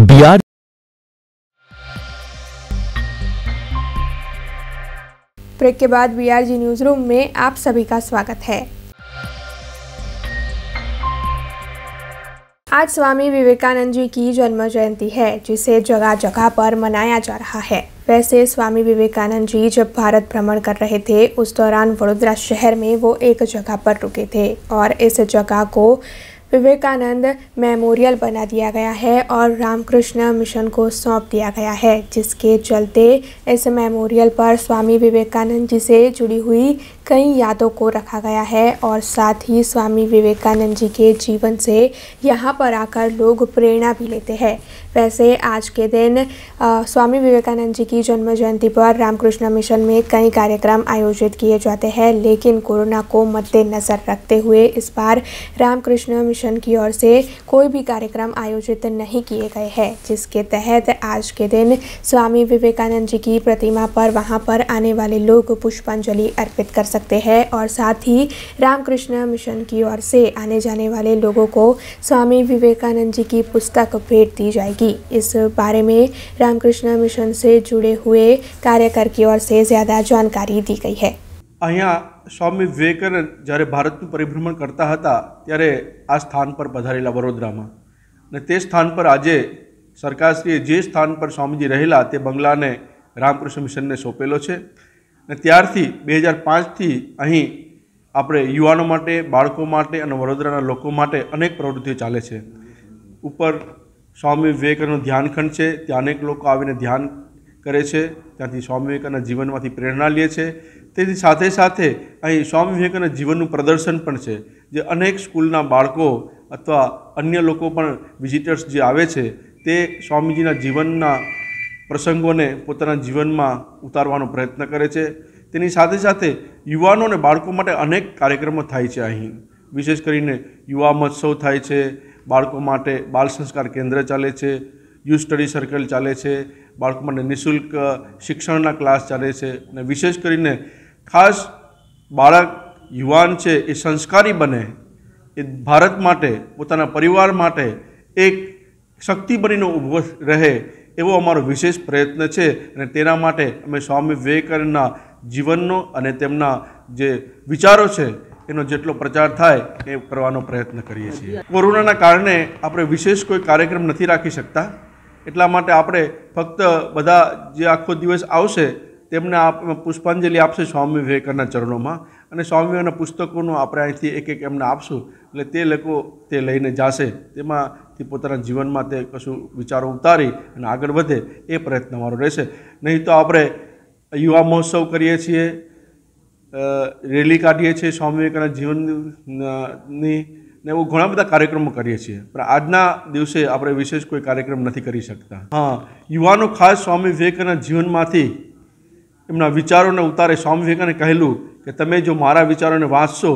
बिहार ब्रेक के बाद BRG न्यूज रूम में आप सभी का स्वागत है। आज स्वामी विवेकानंद जी की जन्म जयंती है, जिसे जगह जगह पर मनाया जा रहा है। वैसे स्वामी विवेकानंद जी जब भारत भ्रमण कर रहे थे, उस दौरान वडोदरा शहर में वो एक जगह पर रुके थे और इस जगह को विवेकानंद मेमोरियल बना दिया गया है और रामकृष्ण मिशन को सौंप दिया गया है, जिसके चलते इस मेमोरियल पर स्वामी विवेकानंद जी से जुड़ी हुई कई यादों को रखा गया है और साथ ही स्वामी विवेकानंद जी के जीवन से यहाँ पर आकर लोग प्रेरणा भी लेते हैं। वैसे आज के दिन स्वामी विवेकानंद जी की जन्म जयंती पर रामकृष्ण मिशन में कई कार्यक्रम आयोजित किए जाते हैं, लेकिन कोरोना को मद्देनज़र रखते हुए इस बार रामकृष्ण मिशन की ओर से कोई भी कार्यक्रम आयोजित नहीं किए गए हैं, जिसके तहत आज के दिन स्वामी विवेकानंद जी की प्रतिमा पर वहां पर आने वाले लोग पुष्पांजलि अर्पित कर सकते हैं और साथ ही रामकृष्ण मिशन की ओर से आने जाने वाले लोगों को स्वामी विवेकानंद जी की पुस्तक भेंट दी जाएगी। इस बारे में रामकृष्ण मिशन से जुड़े हुए कार्यकर की ओर से ज़्यादा जानकारी दी गई है। અહીંયા સ્વામી વિવેકાનંદ જ્યારે ભારતનું પરિભ્રમણ કરતા હતા ત્યારે આ સ્થાન પર પધારેલા વડોદરામાં અને તે સ્થાન પર આજે સરકારશ્રીએ જે સ્થાન પર સ્વામીજી રહેલા તે બંગલાને રામકૃષ્ણ મિશનને સોંપેલો છે અને ત્યારથી 2005થી અહીં આપણે યુવાનો માટે, બાળકો માટે અને વડોદરાના લોકો માટે અનેક પ્રવૃત્તિઓ ચાલે છે। ઉપર સ્વામી વિવેકાનંદનું ધ્યાનખંડ છે, ત્યાં અનેક લોકો આવીને ધ્યાન કરે છે, ત્યાંથી સ્વામી વિવેકાનંદ જીવનમાંથી પ્રેરણા લે છે। તેની સાથે સાથે અહીં સ્વામી વિવેકાનંદ જીવનનું પ્રદર્શન પણ છે, જે અનેક સ્કૂલના બાળકો અથવા અન્ય લોકો પણ વિઝિટર્સ જે આવે છે તે સ્વામીજીના જીવનના પ્રસંગોને પોતાના જીવનમાં ઉતારવાનો પ્રયત્ન કરે છે। તેની સાથે સાથે યુવાનો અને બાળકો માટે અનેક કાર્યક્રમો થાય છે। અહીં વિશેષ કરીને યુવા મહોત્સવ થાય છે, બાળકો માટે બાળ સંસ્કાર કેન્દ્ર ચાલે છે, યુથ સ્ટડી સર્કલ ચાલે છે, બાળકો માટે નિઃશુલ્ક શિક્ષણના ક્લાસ ચાલે છે અને વિશેષ કરીને ખાસ બાળક યુવાન છે એ સંસ્કારી બને, એ ભારત માટે, પોતાના પરિવાર માટે એક શક્તિ બનીને ઊભો રહે એવો અમારો વિશેષ પ્રયત્ન છે અને તેના માટે અમે સ્વામી વિવેકાનંદના જીવનનો અને તેમના જે વિચારો છે એનો જેટલો પ્રચાર થાય એ કરવાનો પ્રયત્ન કરીએ છીએ। કોરોનાના કારણે આપણે વિશેષ કોઈ કાર્યક્રમ નથી રાખી શકતા, એટલા માટે આપણે ફક્ત બધા જે આખો દિવસ આવશે તેમને પુષ્પાંજલિ આપશે સ્વામી વિવેકાનંદના ચરણોમાં અને સ્વામી વિવેકાનંદના પુસ્તકોનો આપણે અહીંથી એક એક એમને આપશું એટલે તે લોકો તે લઈને જશે, તેમાંથી પોતાના જીવનમાં તે કશું વિચારો ઉતારી અને આગળ વધે એ પ્રયત્ન અમારો રહેશે। નહીં તો આપણે યુવા મહોત્સવ કરીએ છીએ, રેલી કાઢીએ છીએ સ્વામી વિવેકાનંદ જીવનની ને એવું ઘણા બધા કાર્યક્રમો કરીએ છીએ, પણ આજના દિવસે આપણે વિશેષ કોઈ કાર્યક્રમ નથી કરી શકતા। હા, યુવાનો ખાસ સ્વામી વિવેકાનંદ જીવનમાંથી એમના વિચારોને ઉતારે। સ્વામી વિવેકાનંદે કહેલું કે તમે જો મારા વિચારોને વાંચશો,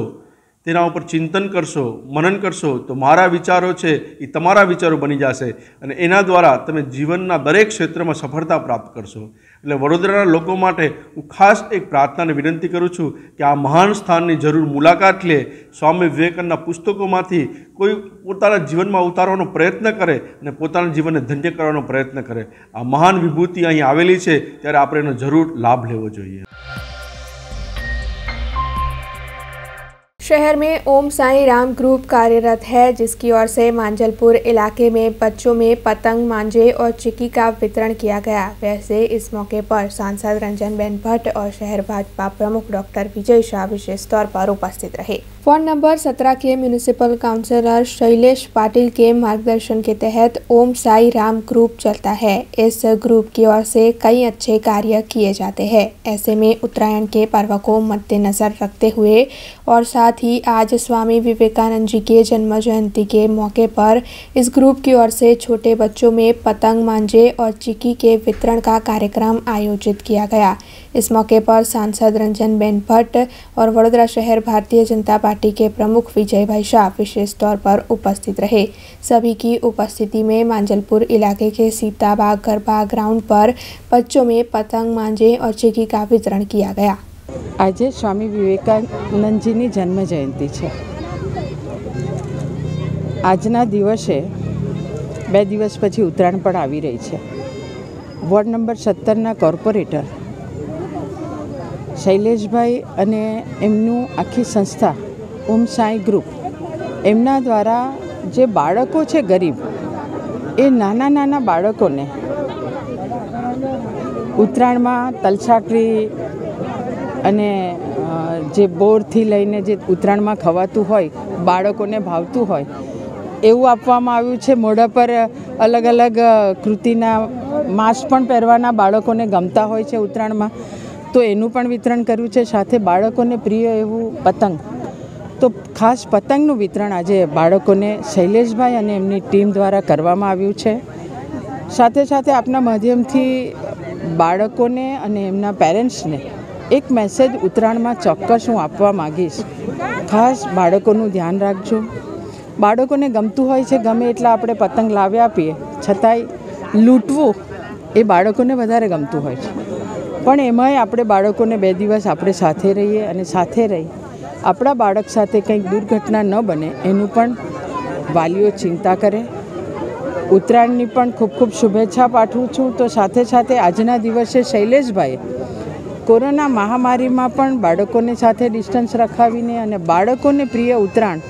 તેના ઉપર ચિંતન કરશો, મનન કરશો તો મારા વિચારો છે એ તમારા વિચારો બની જશે અને એના દ્વારા તમે જીવનના દરેક ક્ષેત્રમાં સફળતા પ્રાપ્ત કરશો। એટલે વડોદરાના લોકો માટે હું ખાસ એક પ્રાર્થનાને વિનંતી કરું છું કે આ મહાન સ્થાનની જરૂર મુલાકાત લે, સ્વામી વિવેકાનંદના પુસ્તકોમાંથી કોઈ પોતાના જીવનમાં ઉતારવાનો પ્રયત્ન કરે અને પોતાના જીવનને ધન્ય કરવાનો પ્રયત્ન કરે। આ મહાન વિભૂતિ અહીં આવેલી છે ત્યારે આપણે એનો જરૂર લાભ લેવો જોઈએ। शहर में ओम साई राम ग्रुप कार्यरत है, जिसकी ओर से मांजलपुर इलाके में बच्चों में पतंग, मांझे और चिक्की का वितरण किया गया। वैसे इस मौके पर सांसद रंजनबेन भट्ट और शहर भाजपा प्रमुख डॉक्टर विजय शाह विशेष तौर पर उपस्थित रहे। वार्ड नंबर 17 के म्यूनिसिपल काउंसिलर शैलेश पाटिल के मार्गदर्शन के तहत ओम साई राम ग्रुप चलता है। इस ग्रुप की ओर से कई अच्छे कार्य किए जाते हैं। ऐसे में उत्तरायण के पर्व को मद्देनजर रखते हुए और साथ ही आज स्वामी विवेकानंद जी के जन्म जयंती के मौके पर इस ग्रुप की ओर से छोटे बच्चों में पतंग, मांझे और चिक्की के वितरण का कार्यक्रम आयोजित किया गया। इस मौके पर सांसद रंजनबेन भट्ट और वडोदरा शहर भारतीय जनता पार्टी के प्रमुख विजय भाई शाह विशेष तौर पर उपस्थित रहे। सभी की उपस्थिति में मांजलपुर इलाके के सीताबाग गरबा ग्राउंड पर बच्चों में पतंग, मांझे और चिक्की का वितरण किया गया। आज स्वामी विवेकानंदजीनी जन्म जयंती है। आजना दिवसे 2 દિવસ પછી ઉત્તરાયણ પણ આવી રહી છે। વોર્ડ નંબર 17ના કોર્પોરેટર શૈલેષભાઈ અને એમનું આખી સંસ્થા ઓમ સાઈ ગ્રુપ એમના દ્વારા જે બાળકો છે ગરીબ એ નાના બાળકોને ઉત્તરાયણમાં તલછાકરી અને જે બોરથી લઈને જે ઉત્તરાયણમાં ખવાતું હોય, બાળકોને ભાવતું હોય એવું આપવામાં આવ્યું છે। મોઢા પર અલગ અલગ કૃતિના માસ્ક પણ પહેરવાના બાળકોને ગમતા હોય છે ઉત્તરાયણમાં, તો એનું પણ વિતરણ કર્યું છે। સાથે બાળકોને પ્રિય એવું પતંગ, તો ખાસ પતંગનું વિતરણ આજે બાળકોને શૈલેષભાઈ અને એમની ટીમ દ્વારા કરવામાં આવ્યું છે। સાથે સાથે આપના માધ્યમથી બાળકોને અને એમના પેરેન્ટ્સને એક મેસેજ ઉત્તરાયણમાં ચોક્કસ હું આપવા માગીશ। ખાસ બાળકોનું ધ્યાન રાખજો। બાળકોને ગમતું હોય છે, ગમે એટલા આપણે પતંગ લાવ્યા આપીએ છતાંય લૂંટવું એ બાળકોને વધારે ગમતું હોય છે, પણ એમાંય આપણે બાળકોને 2 દિવસ આપણે સાથે રહીએ અને સાથે રહી આપણા બાળક સાથે કંઈક દુર્ઘટના ન બને એનું પણ વાલીઓ ચિંતા કરે। ઉત્તરાયણની પણ ખૂબ ખૂબ શુભેચ્છા પાઠવું છું। તો સાથે સાથે આજના દિવસે શૈલેષભાઈએ કોરોના મહામારીમાં પણ બાળકોને સાથે ડિસ્ટન્સ રખાવીને અને બાળકોને પ્રિય ઉત્તરાયણ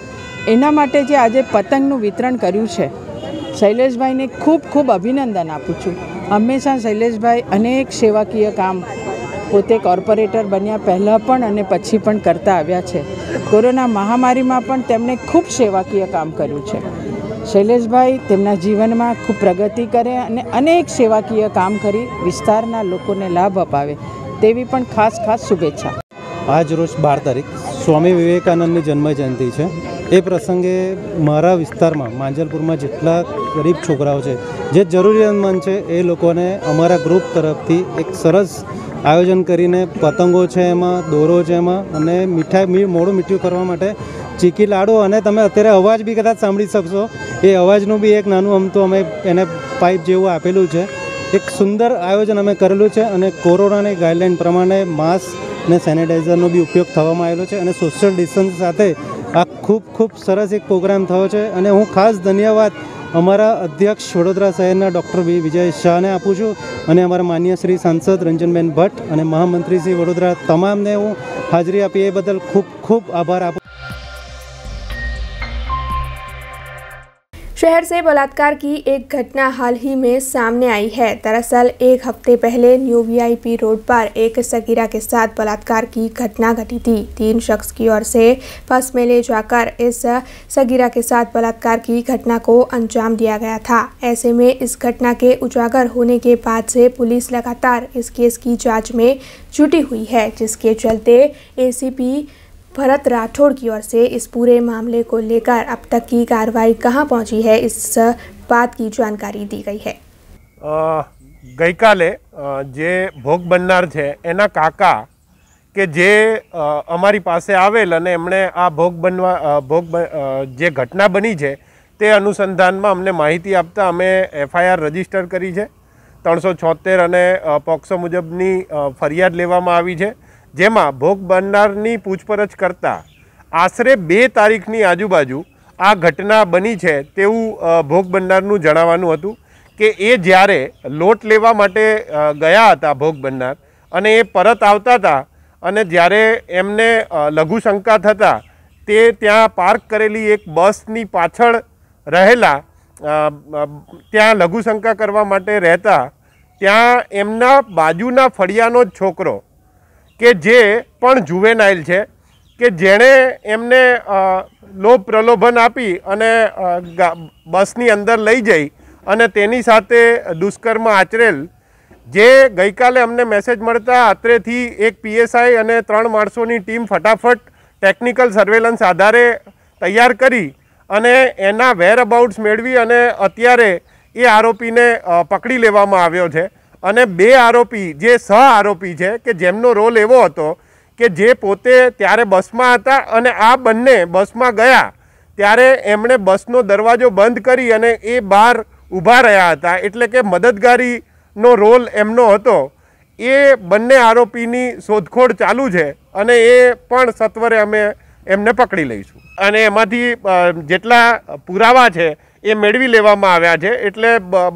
એના માટે જે આજે પતંગનું વિતરણ કર્યું છે, શૈલેષભાઈને ખૂબ ખૂબ અભિનંદન આપું છું। હંમેશા શૈલેષભાઈ અનેક સેવાકીય કામ પોતે કોર્પોરેટર બન્યા પહેલાં પણ અને પછી પણ કરતા આવ્યા છે। કોરોના મહામારીમાં પણ તેમણે ખૂબ સેવાકીય કામ કર્યું છે। શૈલેષભાઈ તેમના જીવનમાં ખૂબ પ્રગતિ કરે અને અનેક સેવાકીય કામ કરી વિસ્તારના લોકોને લાભ અપાવે તેવી પણ ખાસ શુભેચ્છા। આજ રોજ 12 તારીખ સ્વામી વિવેકાનંદની જન્મ જયંતિ છે। એ પ્રસંગે મારા વિસ્તારમાં માંજલપુરમાં જેટલા ગરીબ છોકરાઓ છે, જે જરૂરિયાતમંદ છે, એ લોકોને અમારા ગ્રુપ તરફથી એક સરસ આયોજન કરીને પતંગો છે, એમાં દોરો છે, એમાં અને મીઠાઈ મોડું મીઠું કરવા માટે ચીકી લાડુ, અને તમે અત્યારે અવાજ બી કદાચ સાંભળી શકશો, એ અવાજનું બી એક નાનું અમતું અમે એને પાઇપ જેવું આપેલું છે। એક સુંદર આયોજન અમે કરેલું છે અને કોરોનાની ગાઈડલાઇન પ્રમાણે માસ્ક અને સેનિટાઈઝરનો બી ઉપયોગ થવામાં આવેલો છે અને સોશિયલ ડિસ્ટન્સ સાથે આ ખૂબ સરસ એક પ્રોગ્રામ થયો છે। અને હું ખાસ ધન્યવાદ અમારા અધ્યક્ષ વડોદરા શહેરના ડૉક્ટર વિજય શાહને આપું છું અને અમારા માન્ય શ્રી સાંસદ રંજનબેન ભટ્ટ અને મહામંત્રી શ્રી વડોદરા તમામને હું હાજરી આપી એ બદલ ખૂબ આભાર આપું। शहर से बलात्कार की एक घटना हाल ही में सामने आई है। दरअसल 1 हफ्ते पहले न्यू वीआईपी रोड पर एक सगीरा के साथ बलात्कार की घटना घटी थी। 3 शख्स की ओर से बस में ले जाकर इस सगीरा के साथ बलात्कार की घटना को अंजाम दिया गया था। ऐसे में इस घटना के उजागर होने के बाद से पुलिस लगातार इस केस की जांच में जुटी हुई है, जिसके चलते एसीपी भरत राठौड़ की ओर से इस पूरे मामले को लेकर अब तक की कार्रवाई कहां पहुंची है, इस बात की जानकारी दी गई है। गई काले जे भोग बननार छे एना काका के जे अमारी पासे आवेल अने एमणे आ जे घटना बनी है ते अनुसंधान में अमने माहिती आपता अमे एफआईआर रजिस्टर करी है। 376 अने पॉक्सो मुजबनी फरियाद लेवामां आवी छे, जेमां भोग बननारनी पूछपरछ करता आश्रे 2 तारीखनी आजुबाजु आ घटना बनी है तेवुं भोग बननारनुं जणाववानुं हतुं के ए ज्यारे लोट लेवा माटे गया हता भोग बननार अने ए परत आवता हता अने ज्यारे एमने लघु शंका थता તે ત્યાં પાર્ક કરેલી એક બસની પાછળ રહેલા ત્યાં લઘુશંકા કરવા માટે રહેતા ત્યાં એમના બાજુના ફળિયાનો જ છોકરો કે જે પણ જુવેનાઇલ છે કે જેણે એમને લોભ પ્રલોભન આપી અને બસની અંદર લઈ જઈ અને તેની સાથે દુષ્કર્મ આચરેલ, જે ગઈકાલે અમને મેસેજ મળતા અત્રેથી એક PSI અને 3 માણસોની ટીમ ફટાફટ ટેકનિકલ સર્વેલન્સ આધારે તૈયાર કરી અને એના વેરઅબાઉટ્સ મેળવી અને અત્યારે એ આરોપીને પકડી લેવામાં આવ્યો છે. અને 2 આરોપી જે સહ આરોપી છે કે જેમનો રોલ એવો હતો કે જે પોતે ત્યારે બસમાં હતા અને આ બંને બસમાં ગયા ત્યારે એમણે બસનો દરવાજો બંધ કરી અને એ બહાર ઊભા રહ્યા હતા, એટલે કે મદદગારીનો રોલ એમનો હતો. એ બંને આરોપીની શોધખોળ ચાલુ છે અને એ પણ સત્વરે અમે એમને પકડી લઈશું અને એમાંથી જેટલા પુરાવા છે એ મેળવી લેવામાં આવ્યા છે, એટલે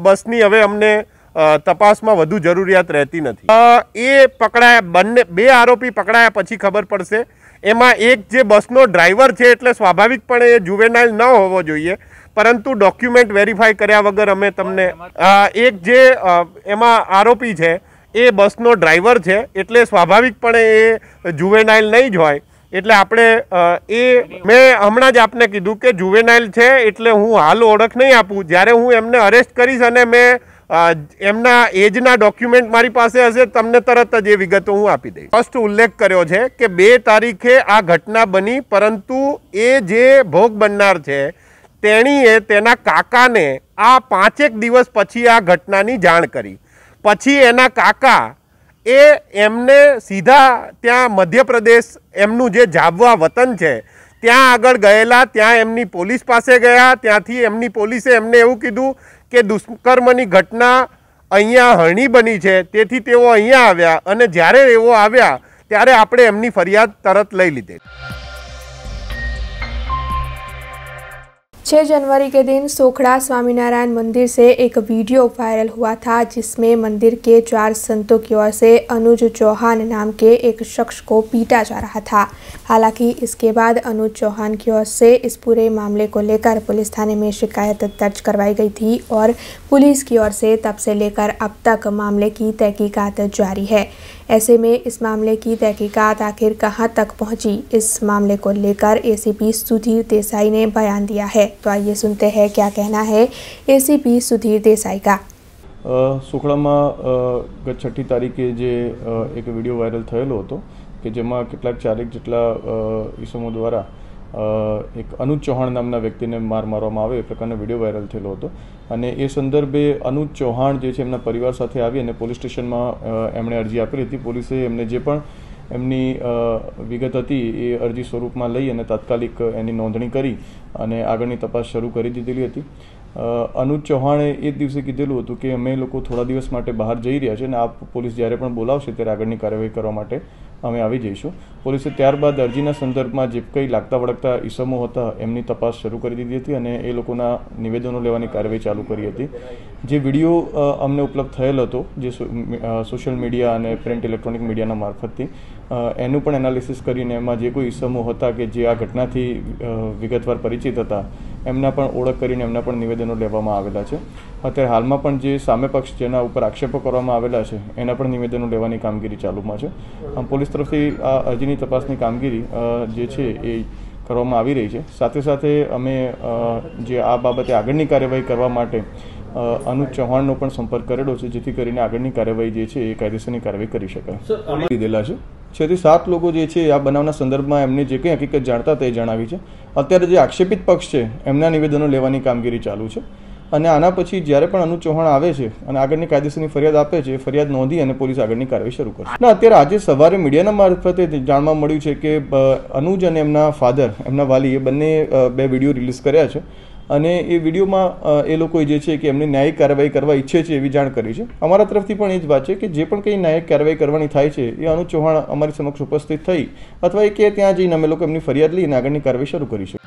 બસની હવે અમને તપાસમાં વધુ જરૂરિયાત રહેતી નથી. એ પકડાયા, બંને 2 આરોપી પકડાયા પછી ખબર પડશે. એમાં એક જે બસનો ડ્રાઈવર છે એટલે સ્વાભાવિકપણે એ જુવેનાઇલ ન હોવો જોઈએ, પરંતુ ડોક્યુમેન્ટ વેરીફાઈ કર્યા વગર અમે તમને એક જે એમાં આરોપી છે એ બસનો ડ્રાઈવર છે એટલે સ્વાભાવિકપણે એ જુવેનાઇલ નહીં જ હોય. એટલે આપણે મેં હમણાં જ આપને કીધું કે જુવેનાઇલ છે એટલે હું હાલ ઓળખ નહીં આપું. જ્યારે હું એમને અરેસ્ટ કરીશ અને મેં એમના એજના ડોક્યુમેન્ટ મારી પાસે હશે તમને તરત જ એ વિગતો હું આપી દઈશ. ફર્સ્ટ ઉલ્લેખ કર્યો છે કે 2 તારીખે આ ઘટના બની, પરંતુ એ જે ભોગ બનનાર છે તેણીએ તેના કાકાને આ 5 દિવસ પછી આ ઘટનાની જાણ કરી. પછી એના કાકા એમને સીધા ત્યાં મધ્યપ્રદેશ એમનું જે ઝાબવા વતન છે ત્યાં આગળ ગયેલા. ત્યાં એમની પોલીસ પાસે ગયા. ત્યાંથી એમની પોલીસે એમને એવું કીધું કે દુષ્કર્મની ઘટના અહીંયા હરણી બની છે, તેથી તેઓ અહીંયા આવ્યા અને જ્યારે એઓ આવ્યા ત્યારે આપણે એમની ફરિયાદ તરત લઈ લીધી. 6 जनवरी के दिन सोखड़ा स्वामीनारायण मंदिर से एक वीडियो वायरल हुआ था, जिसमें मंदिर के 4 संतों की ओर से अनुज चौहान नाम के एक शख्स को पीटा जा रहा था। हालांकि इसके बाद अनुज चौहान की ओर से इस पूरे मामले को लेकर पुलिस थाने में शिकायत दर्ज करवाई गई थी और पुलिस की ओर से तब से लेकर अब तक मामले की तहकीकात जारी है। ऐसे में इस मामले की तहकीकात आखिर कहां तक पहुंची, इस मामले को लेकर ACP सुधीर देसाई ने बयान दिया है। तो आइए सुनते हैं क्या कहना है ACP सुधीर देसाई का। સોખડામાં ગત 6 તારીખે જે એક વિડીયો વાયરલ થયેલો હતો કે જેમાં કેટલાક 4 જેટલા ઈસમો દ્વારા એક અનુજ ચૌહાણ નામના વ્યક્તિને મારવામાં આવે એ પ્રકારનો વિડીયો વાયરલ થયેલો હતો અને એ સંદર્ભે અનુજ ચૌહાણ જે છે એમના પરિવાર સાથે આવી અને પોલીસ સ્ટેશનમાં એમણે અરજી આપેલી હતી. પોલીસે એમને જે પણ એમની વિગત હતી એ અરજી સ્વરૂપમાં લઈ અને તાત્કાલિક એની નોંધણી કરી અને આગળની તપાસ શરૂ કરી દીધેલી હતી. અનુજ ચૌહાણે એ દિવસે કીધેલું હતું કે અમે લોકો થોડા દિવસ માટે બહાર જઈ રહ્યા છે અને આ પોલીસ જ્યારે પણ બોલાવશે ત્યારે આગળની કાર્યવાહી કરવા માટે અમે આવી જઈશું. પોલીસે ત્યારબાદ અરજીના સંદર્ભમાં જે કંઈ લાગતા વળગતા ઈસમો હતા એમની તપાસ શરૂ કરી દીધી હતી અને એ લોકોના નિવેદનો લેવાની કાર્યવાહી ચાલુ કરી હતી. જે વિડીયો અમને ઉપલબ્ધ થયેલ હતો જે સોશિયલ મીડિયા અને પ્રિન્ટ ઇલેક્ટ્રોનિક મીડિયાના મારફતથી એનું પણ એનાલિસિસ કરીને એમાં જે કોઈ ઈસમો હતા કે જે આ ઘટનાથી વિગતવાર પરિચિત હતા એમના પણ ઓળખ કરીને એમના પણ નિવેદનો લેવામાં આવેલા છે. અત્યારે હાલમાં પણ જે સામે પક્ષ જેના ઉપર આક્ષેપો કરવામાં આવેલા છે એના પણ નિવેદનો લેવાની કામગીરી ચાલુમાં છે. પોલીસ તરફથી આ અરજીની તપાસની કામગીરી જે છે એ કરવામાં આવી રહી છે. સાથે સાથે અમે જે આ બાબતે આગળની કાર્યવાહી કરવા માટે અનુજ ચૌહાણનો પણ સંપર્ક કરેલો છે, જેથી કરીને આગળની કાર્યવાહી જે છે એ કાયદેસરની કાર્યવાહી કરી શકાય. લીધેલા છે 6 થી 7 લોકો જે છે આ બનાવના સંદર્ભમાં એમને જે કંઈ હકીકત જાણતા તે જણાવી છે. અત્યારે જે આક્ષેપિત પક્ષ છે એમના નિવેદનો લેવાની કામગીરી ચાલુ છે અને આના પછી જ્યારે પણ અનુજ ચૌહાણ આવે છે અને આગળની કાયદેસરની ફરિયાદ આપે છે, ફરિયાદ નોંધી અને પોલીસ આગળની કાર્યવાહી શરૂ કરશે. અને અત્યારે આજે સવારે મીડિયાના મારફતે જાણવા મળ્યું છે કે અનુજ અને એમના ફાધર, એમના વાલી, એ બંને 2 વિડીયો રિલીઝ કર્યા છે અને એ વિડીયોમાં એ લોકોએ જે છે કે એમની ન્યાયિક કાર્યવાહી કરવા ઈચ્છે છે એવી જાણ કરી છે. અમારા તરફથી પણ એ જ વાત છે કે જે પણ કંઈ ન્યાયિક કાર્યવાહી કરવાની થાય છે એ અનુજ ચૌહાણ અમારી સમક્ષ ઉપસ્થિત થઈ અથવા એ કે ત્યાં જઈને અમે લોકો એમની ફરિયાદ લઈને આગળની કાર્યવાહી શરૂ કરીશું.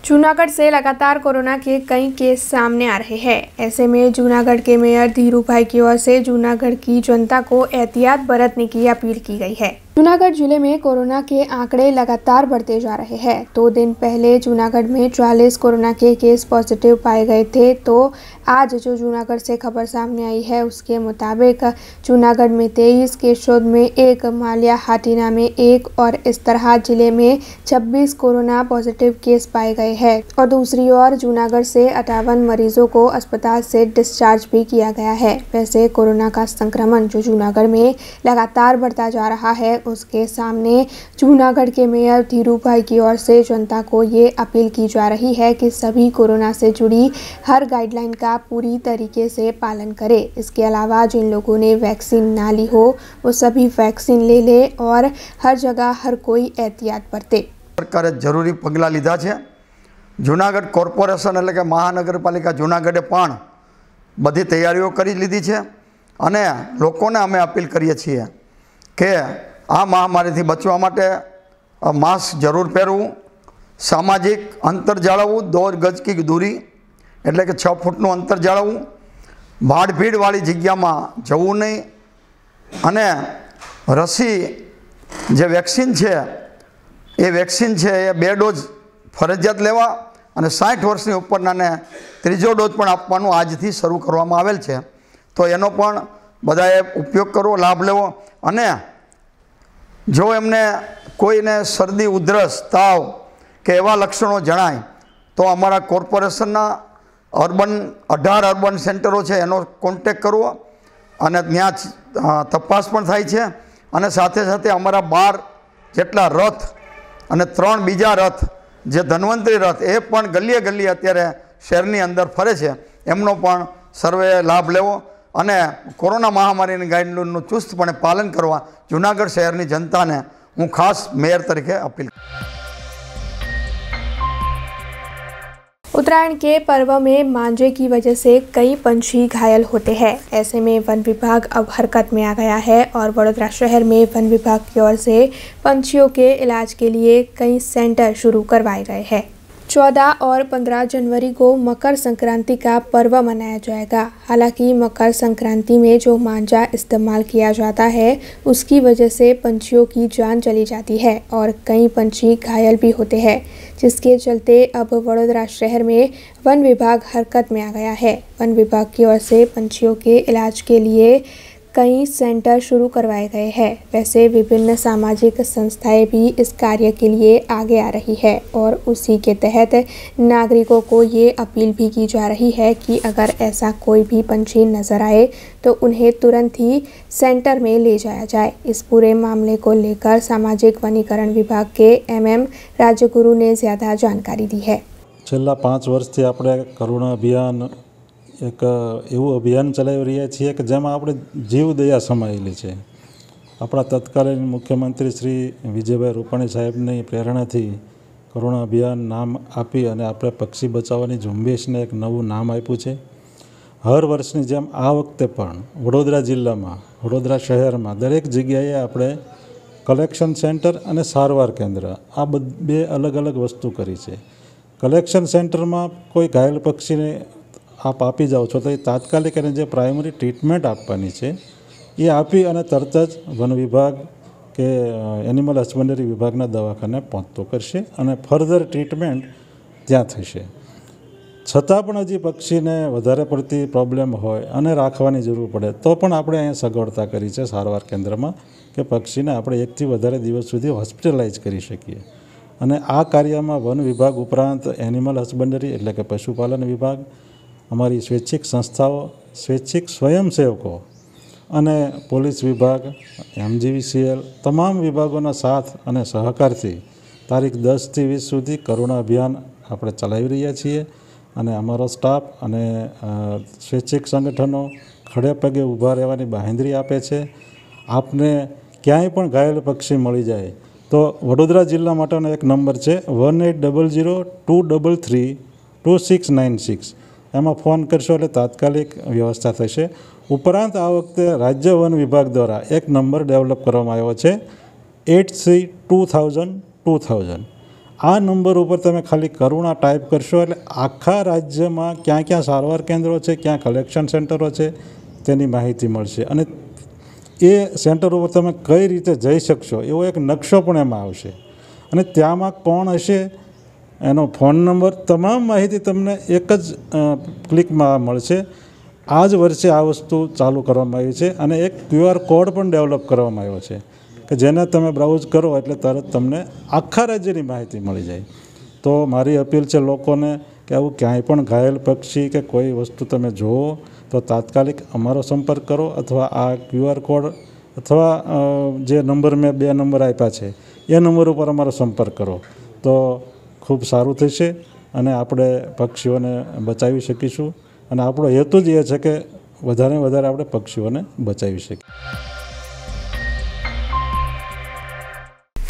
जूनागढ़ से लगातार कोरोना के कई केस सामने आ रहे हैं। ऐसे में जूनागढ़ के मेयर धीरू भाई की ओर से जूनागढ़ की जनता को एहतियात बरतने की अपील की गई है। जूनागढ़ जिले में कोरोना के आंकड़े लगातार बढ़ते जा रहे हैं। 2 दिन पहले जूनागढ़ में 44 कोरोना के केस पॉजिटिव पाए गए थे, तो आज जो जूनागढ़ से खबर सामने आई है उसके मुताबिक जूनागढ़ में 23, केशोद में 1, मालिया हाटीना में 1 और इस तरह जिले में 26 कोरोना पॉजिटिव केस पाए गए हैं। और दूसरी ओर जूनागढ़ से 58 मरीजों को अस्पताल से डिस्चार्ज भी किया गया है। वैसे कोरोना का संक्रमण जो जूनागढ़ में लगातार बढ़ता जा रहा है, उसके सामने जूनागढ़ के मेयर धीरूभाई की ओर से जनता को ये अपील की जा रही है कि सभी कोरोना से जुड़ी हर गाइडलाइन का पूरी तरीके से पालन करें। इसके अलावा जिन लोगों ने वैक्सीन ना ली हो वो सभी वैक्सीन ले ले और हर जगह हर कोई एहतियात बरते। सरकारे जरूरी पगलां लीधा है। जूनागढ़ कॉर्पोरेशन एटले के महानगरपालिका जूनागढ़े पण बधी तैयारीओ करी लीधी है अने लोकोने अमे अपील करीए छीए के आ महामारीथी बचवा माटे मास्क जरूर पहेरवुं, सामाजिक अंतर जाळववुं, 2 गज की दूरी एटले के 6 फूटनुं अंतर जाळववुं, भाड़भीड़वाળી जग्यामां जवुं नहीं अने रसी जे वेक्सिन छे ए वेक्सिन छे ए 2 डोज फरजियात लेवा अने 60 वर्षनी उपरनाने 3जो डोज पण आपवानो आजथी शरू करवामां आवेल छे। तो एनो पण बधाए उपयोग करवो, लाभ लेवो अने जो एमने कोईने शरदी, उधरस, ताव के एवा लक्षणों जणाय तो अमारा कॉर्पोरेशनना अर्बन 18 अर्बन सेंटरो छे एनो कॉन्टेक्ट करवो अने त्यां तपास पण थाय छे अने साथे साथे अमारा 12 जेटला रथ अने 3 बीजा रथ जे धन्वंतरी रथ ए पण गलीए गलीए अत्यारे शहेरनी अंदर फरे छे, एमनो पण सर्वे लाभ लेवो अने कोरोना महामारीनी गाइडलाइननुं चुस्तपणे पालन करवा जूनागढ़ शहेरनी जनताने हूँ खास मेयर तरीके अपील। उत्तरायण के पर्व में मांझे की वजह से कई पंछी घायल होते हैं। ऐसे में वन विभाग अब हरकत में आ गया है और वडोदरा शहर में वन विभाग की ओर से पंछियों के इलाज के लिए कई सेंटर शुरू करवाए गए हैं। 14 और 15 जनवरी को मकर संक्रांति का पर्व मनाया जाएगा। हालांकि मकर संक्रांति में जो मांझा इस्तेमाल किया जाता है उसकी वजह से पंछियों की जान चली जाती है और कई पंछी घायल भी होते हैं, जिसके चलते अब वडोदरा शहर में वन विभाग हरकत में आ गया है। वन विभाग की ओर से पंछियों के इलाज के लिए कई सेंटर शुरू करवाए गए हैं। वैसे विभिन्न सामाजिक संस्थाएं भी इस कार्य के लिए आगे आ रही है और उसी के तहत नागरिकों को ये अपील भी की जा रही है कि अगर ऐसा कोई भी पंछी नजर आए तो उन्हें तुरंत ही सेंटर में ले जाया जाए। इस पूरे मामले को लेकर सामाजिक वनीकरण विभाग के MM राजगुरु ने ज़्यादा जानकारी दी है। छेल्ला 5 वर्षथी आपणे करुणा अभियान एक एवं अभियान चलावी रह्या छीए कि जेमां आपणे जीवदया समायेली छे। अपना तत्कालीन मुख्यमंत्री श्री विजयभाई रूपाणी साहेबनी प्रेरणाथी करुणा अभियान नाम आपी अने आपणे पक्षी बचाववानी झुंबेशने एक नवुं नाम आप्युं छे। हर वर्षनी जेम आ वखते पण वडोदरा जिल्लामां, वडोदरा शहेरमां दरेक जग्याए आपणे कलेक्शन सेंटर अने सारवार केन्द्र आ बे अलग अलग वस्तु करी छे। कलेक्शन सेंटर में कोई घायल पक्षी ने आप आपी जाओ छो तो तात्कालिक एने जे प्राइमरी ट्रीटमेंट आपवानी छे ए आपी अने तरत ज वन विभाग के एनिमल हस्बेंडरी विभागना दवाखाने पहोंचतो करशे अने फर्धर ट्रीटमेंट त्यां थशे। छतां पण हजी पक्षीने वधारे पड़ती प्रॉब्लेम होय अने राखवानी जरूर पड़े तो पण आपणे अहींया सगवड़ता करी छे सारवार केन्द्रमां के पक्षीने आपणे 1 થી વધારે दिवस सुधी होस्पिटलाइज करी शकीए। अने आ कार्यमां वन विभाग उपरांत एनिमल हस्बेंडरी एटले के पशुपालन विभाग, अमारी स्वैच्छिक संस्थाओं, स्वैच्छिक स्वयंसेवकों अने पोलीस विभाग, MGVCL तमाम विभागों साथ अने सहकारथी तारीख 10 થી 20 सुधी करुणा अभियान आपणे चलावी रह्या छीए अने अमारो स्टाफ अने स्वैच्छिक संगठनों खड़े पगे ऊभा रहेवानी बाहेंधरी आपे छे। आपने क्यांय पण घायल पक्षी मळी जाए तो वडोदरा जिल्ला माटेनो एक नंबर है 1800-233-2696 एमां फोन करशो एटले तात्कालिक व्यवस्था थशे। उपरांत आ वखते राज्य वन विभाग द्वारा एक नंबर डेवलप करवामां आव्यो छे 832000। आ नंबर पर तमे खाली करुणा टाइप करशो एटले आखा राज्य में क्या सारवार केन्द्रों है, क्या कलेक्शन सेंटरों है तेनी माहिती मळशे। अने એ સેન્ટર ઉપર તમે કઈ રીતે જઈ શકશો એવો એક નકશો પણ એમાં આવશે અને ત્યાંમાં કોણ હશે, એનો ફોન નંબર, તમામ માહિતી તમને એક જ ક્લિકમાં મળશે. આ જ વર્ષે આ વસ્તુ ચાલુ કરવામાં આવી છે અને એક QR કોડ પણ ડેવલપ કરવામાં આવ્યો છે કે જેને તમે બ્રાઉઝ કરો એટલે તરત તમને આખા રાજ્યની માહિતી મળી જાય. તો મારી અપીલ છે લોકોને કે આવું ક્યાંય પણ ઘાયલ પક્ષી કે કોઈ વસ્તુ તમે જુઓ તો તાત્કાલિક અમારો સંપર્ક કરો અથવા આ QR કોડ અથવા જે નંબર મેં 2 નંબર આપ્યા છે એ નંબર ઉપર અમારો સંપર્ક કરો તો ખૂબ સારું થશે અને આપણે પક્ષીઓને બચાવી શકીશું. અને આપણો હેતુ જ એ છે કે વધારે વધારે આપણે પક્ષીઓને બચાવી શકીએ.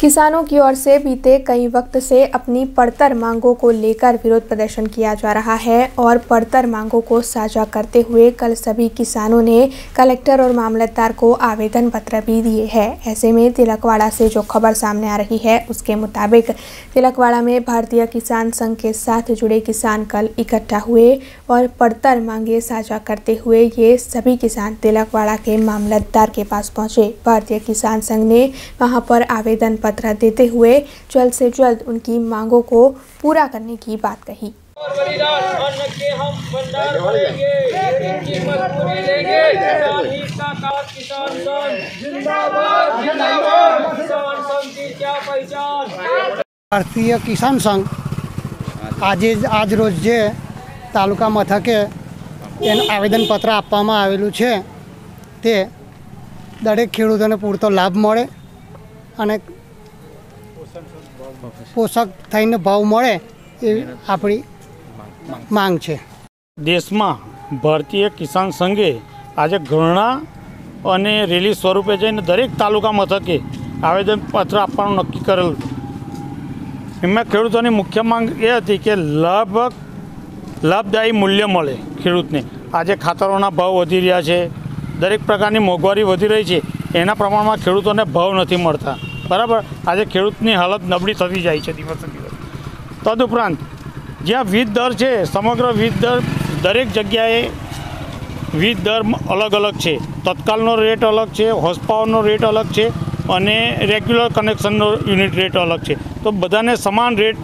किसानों की ओर से बीते कई वक्त से अपनी पड़तर मांगों को लेकर विरोध प्रदर्शन किया जा रहा है और पड़तर मांगों को साझा करते हुए कल सभी किसानों ने कलेक्टर और मामलतदार को आवेदन पत्र भी दिए हैं. ऐसे में तिलकवाड़ा से जो खबर सामने आ रही है उसके मुताबिक तिलकवाड़ा में भारतीय किसान संघ के साथ जुड़े किसान कल इकट्ठा हुए और पड़तर मांगे साझा करते हुए ये सभी किसान तिलकवाड़ा के मामलतदार के पास पहुंचे. भारतीय किसान संघ ने वहां पर आवेदन पत्र देते हुए जल्द से जल्द उनकी मांगों को पूरा करने की बात कही. ભારતીય કિસાન સંઘ આજ રોજ જે તાલુકા મથકે એનું આવેદનપત્ર આપવામાં આવેલું છે તે દરેક ખેડૂતોને પૂરતો લાભ મળે અને પોષક થઈને ભાવ મળે એવી આપણી માંગ છે. દેશમાં ભારતીય કિસાન સંઘે આજે ઘરણા અને રેલી સ્વરૂપે જઈને દરેક તાલુકા મથકે આવેદનપત્ર આપવાનું નક્કી કરેલું. એમાં ખેડૂતોની મુખ્ય માંગ એ હતી કે લાભદાયી મૂલ્ય મળે ખેડૂતને. આજે ખાતરોના ભાવ વધી રહ્યા છે, દરેક પ્રકારની મોંઘવારી વધી રહી છે, એના પ્રમાણમાં ખેડૂતોને ભાવ નથી મળતા. બરાબર, આજે ખેડૂતની હાલત નબળી થતી જાય છે દિવસે દિવસ. તદુપરાંત જ્યાં વીજ દર છે, સમગ્ર વીજ દર દરેક જગ્યાએ વીજ દર અલગ અલગ છે. તત્કાલનો રેટ અલગ છે, હોર્સ પાવરનો રેટ અલગ છે અને રેગ્યુલર કનેક્શનનો યુનિટ રેટ અલગ છે. તો બધાને સમાન રેટ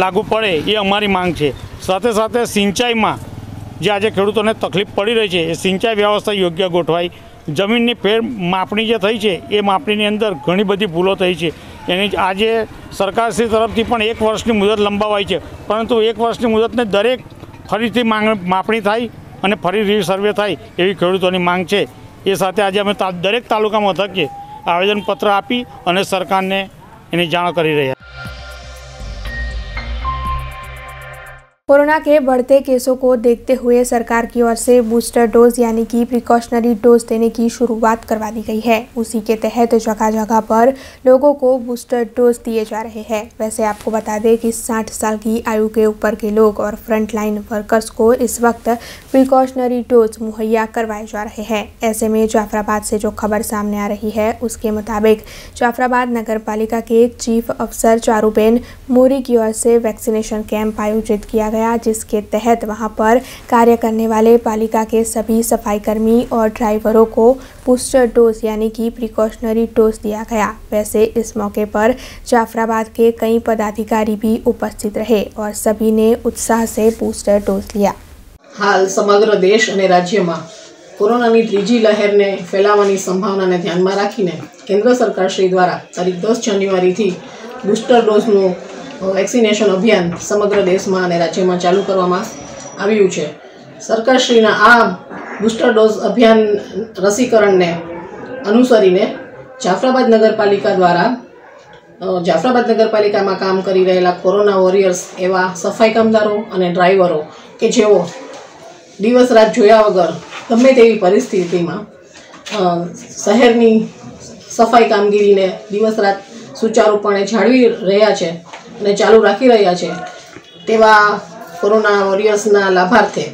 લાગુ પડે એ અમારી માંગ છે. સાથે સાથે સિંચાઈમાં જે આજે ખેડૂતોને તકલીફ પડી રહી છે એ સિંચાઈ વ્યવસ્થા યોગ્ય ગોઠવાય. જમીનની ફેર માપણી જે થઈ છે એ માપણીની અંદર ઘણી બધી ભૂલો થઈ છે. એની આજે સરકારશ્રી તરફથી પણ 1 વર્ષની મુદત લંબાવાઈ છે, પરંતુ 1 વર્ષની મુદતને દરેક ફરીથી માપણી થાય અને ફરી રીસર્વે થાય એવી ખેડૂતોની માંગ છે. એ સાથે આજે અમે દરેક તાલુકા મથકે આવેદનપત્ર આપી અને સરકારને એની જાણ કરી રહ્યા. कोरोना के बढ़ते केसों को देखते हुए सरकार की ओर से बूस्टर डोज यानी कि प्रिकॉशनरी डोज देने की शुरुआत करवा दी गई है. उसी के तहत जगह जगह पर लोगों को बूस्टर डोज दिए जा रहे हैं. वैसे आपको बता दें कि 60 साल की आयु के ऊपर के लोग और फ्रंटलाइन वर्कर्स को इस वक्त प्रिकॉशनरी डोज मुहैया करवाए जा रहे हैं. ऐसे में जाफराबाद से जो खबर सामने आ रही है उसके मुताबिक जाफराबाद नगर पालिका के चीफ अफसर चारूबेन मोरी की ओर से वैक्सीनेशन कैंप आयोजित किया गया, जिसके तहत वहां पर कार्य करने वाले पालिका के सभी सफाई कर्मी और ड्राइवरों को बूस्टर डोज यानी कि प्रिकॉशनरी डोज दिया गया. वैसे इस मौके पर जाफराबाद के कई पदाधिकारी भी उपस्थित रहे और सभी ने उत्साह से बूस्टर डोज लिया. हाल समग्र देश અને રાજ્યમાં કોરોનાની ત્રીજી લહેરને ફેલાવાની સંભાવનાને ધ્યાનમાં રાખીને કેન્દ્ર સરકાર શ્રી દ્વારા તારીખ 10 જાન્યુઆરીથી બૂસ્ટર ડોઝનું વેક્સિનેશન અભિયાન સમગ્ર દેશમાં અને રાજ્યમાં ચાલુ કરવામાં આવ્યું છે. સરકારશ્રીના આ બૂસ્ટર ડોઝ અભિયાન રસીકરણને અનુસરીને જાફરાબાદ નગરપાલિકા દ્વારા જાફરાબાદ નગરપાલિકામાં કામ કરી રહેલા કોરોના વોરિયર્સ એવા સફાઈ કામદારો અને ડ્રાઈવરો કે જેઓ દિવસ રાત જોયા વગર ગમે તેવી પરિસ્થિતિમાં શહેરની સફાઈ કામગીરીને દિવસ રાત સુચારુપણે જાળવી રહ્યા છે અને ચાલુ રાખી રહ્યા છે તેવા કોરોના વોરિયર્સના લાભાર્થે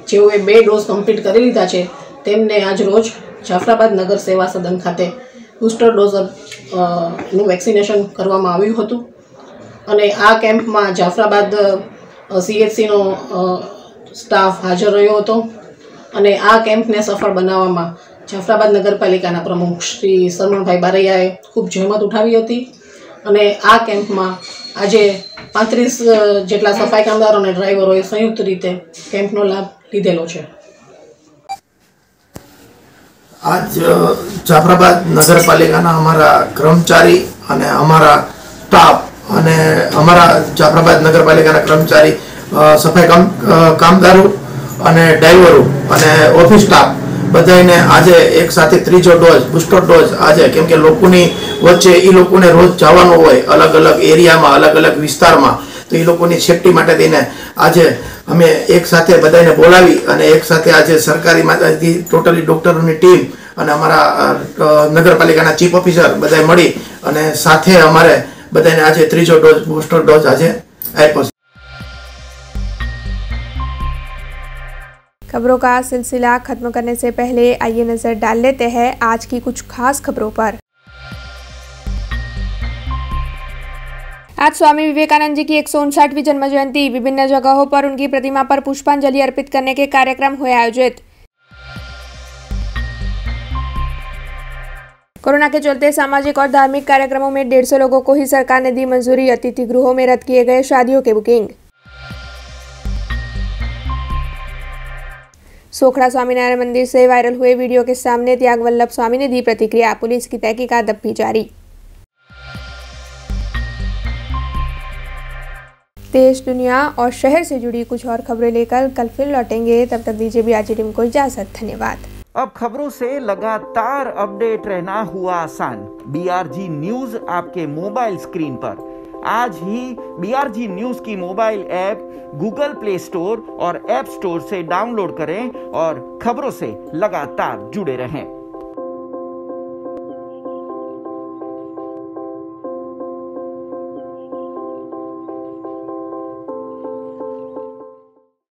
જેઓએ 2 ડોઝ કમ્પ્લીટ કરી લીધા છે તેમને આજ રોજ જાફરાબાદ નગર સેવા સદન ખાતે બૂસ્ટર ડોઝનું વેક્સિનેશન કરવામાં આવ્યું હતું અને આ કેમ્પમાં જાફરાબાદ CHCનો સ્ટાફ હાજર રહ્યો હતો અને આ કેમ્પને સફળ બનાવવામાં જાફરાબાદ નગરપાલિકાના પ્રમુખ શ્રી સરમણભાઈ બારૈયાએ ખૂબ જહેમત ઉઠાવી હતી અને આ કેમ્પમાં આજે 35 જેટલા સફાઈ કામદારો અને ડ્રાઈવરોએ સંયુક્ત રીતે કેમ્પનો લાભ લીધેલો છે. आज जाफराबाद नगरपालिकाना अमारा कर्मचारी अने अमारा स्टाफ अने अमारा जाफराबाद नगरपालिकाना कर्मचारी सफाई कामदारो अने ड्राइवरो अने ऑफिस स्टाफ बधाने आज एक साथे त्रीजो डोज बूस्टर डोज आज केम के लोकोनी वच्चे ई लोकोने रोज जवानुं होय अलग अलग एरिया में अलग अलग विस्तार में तो ई लोकोनी सेफ्टी माटे थईने आज अमे एक साथे बधाने बोलावी अने एक साथे आज सरकारी माथेथी टोटली डॉक्टरोनी टीम अने अमारा नगरपालिकाना चीफ ऑफिसर बधाए मळी अने साथे अमारे बधाने आज त्रीजो डोज बूस्टर डोज आज आप्यो. खबरों का सिलसिला खत्म करने से पहले आइए नजर डाल लेते हैं आज की कुछ खास खबरों पर. आज स्वामी विवेकानंद जी की 159वीं जन्म जयंती. विभिन्न जगहों पर उनकी प्रतिमा पर पुष्पांजलि अर्पित करने के कार्यक्रम हुए आयोजित. कोरोना के चलते सामाजिक और धार्मिक कार्यक्रमों में 150 लोगों को ही सरकार ने दी मंजूरी. अतिथि गृहों में रद्द किए गए शादियों के बुकिंग. सोखड़ा स्वामीनारायण मंदिर से वायरल हुए वीडियो के सामने त्याग वल्लभ स्वामी ने दी प्रतिक्रिया. पुलिस की तहकीकात अब भी जारी. देश, दुनिया और शहर से जुड़ी कुछ और खबरें लेकर कल फिर लौटेंगे. तब तक दीजिए बीआरजी टीम को इजाजत. धन्यवाद. अब खबरों से लगातार अपडेट रहना हुआ आसान. बीआरजी न्यूज आपके मोबाइल स्क्रीन पर. आज ही बीआरजी न्यूज की mobile app Google play store और ऐप स्टोर से डाउनलोड करें और खबरों से लगातार जुड़े रहें.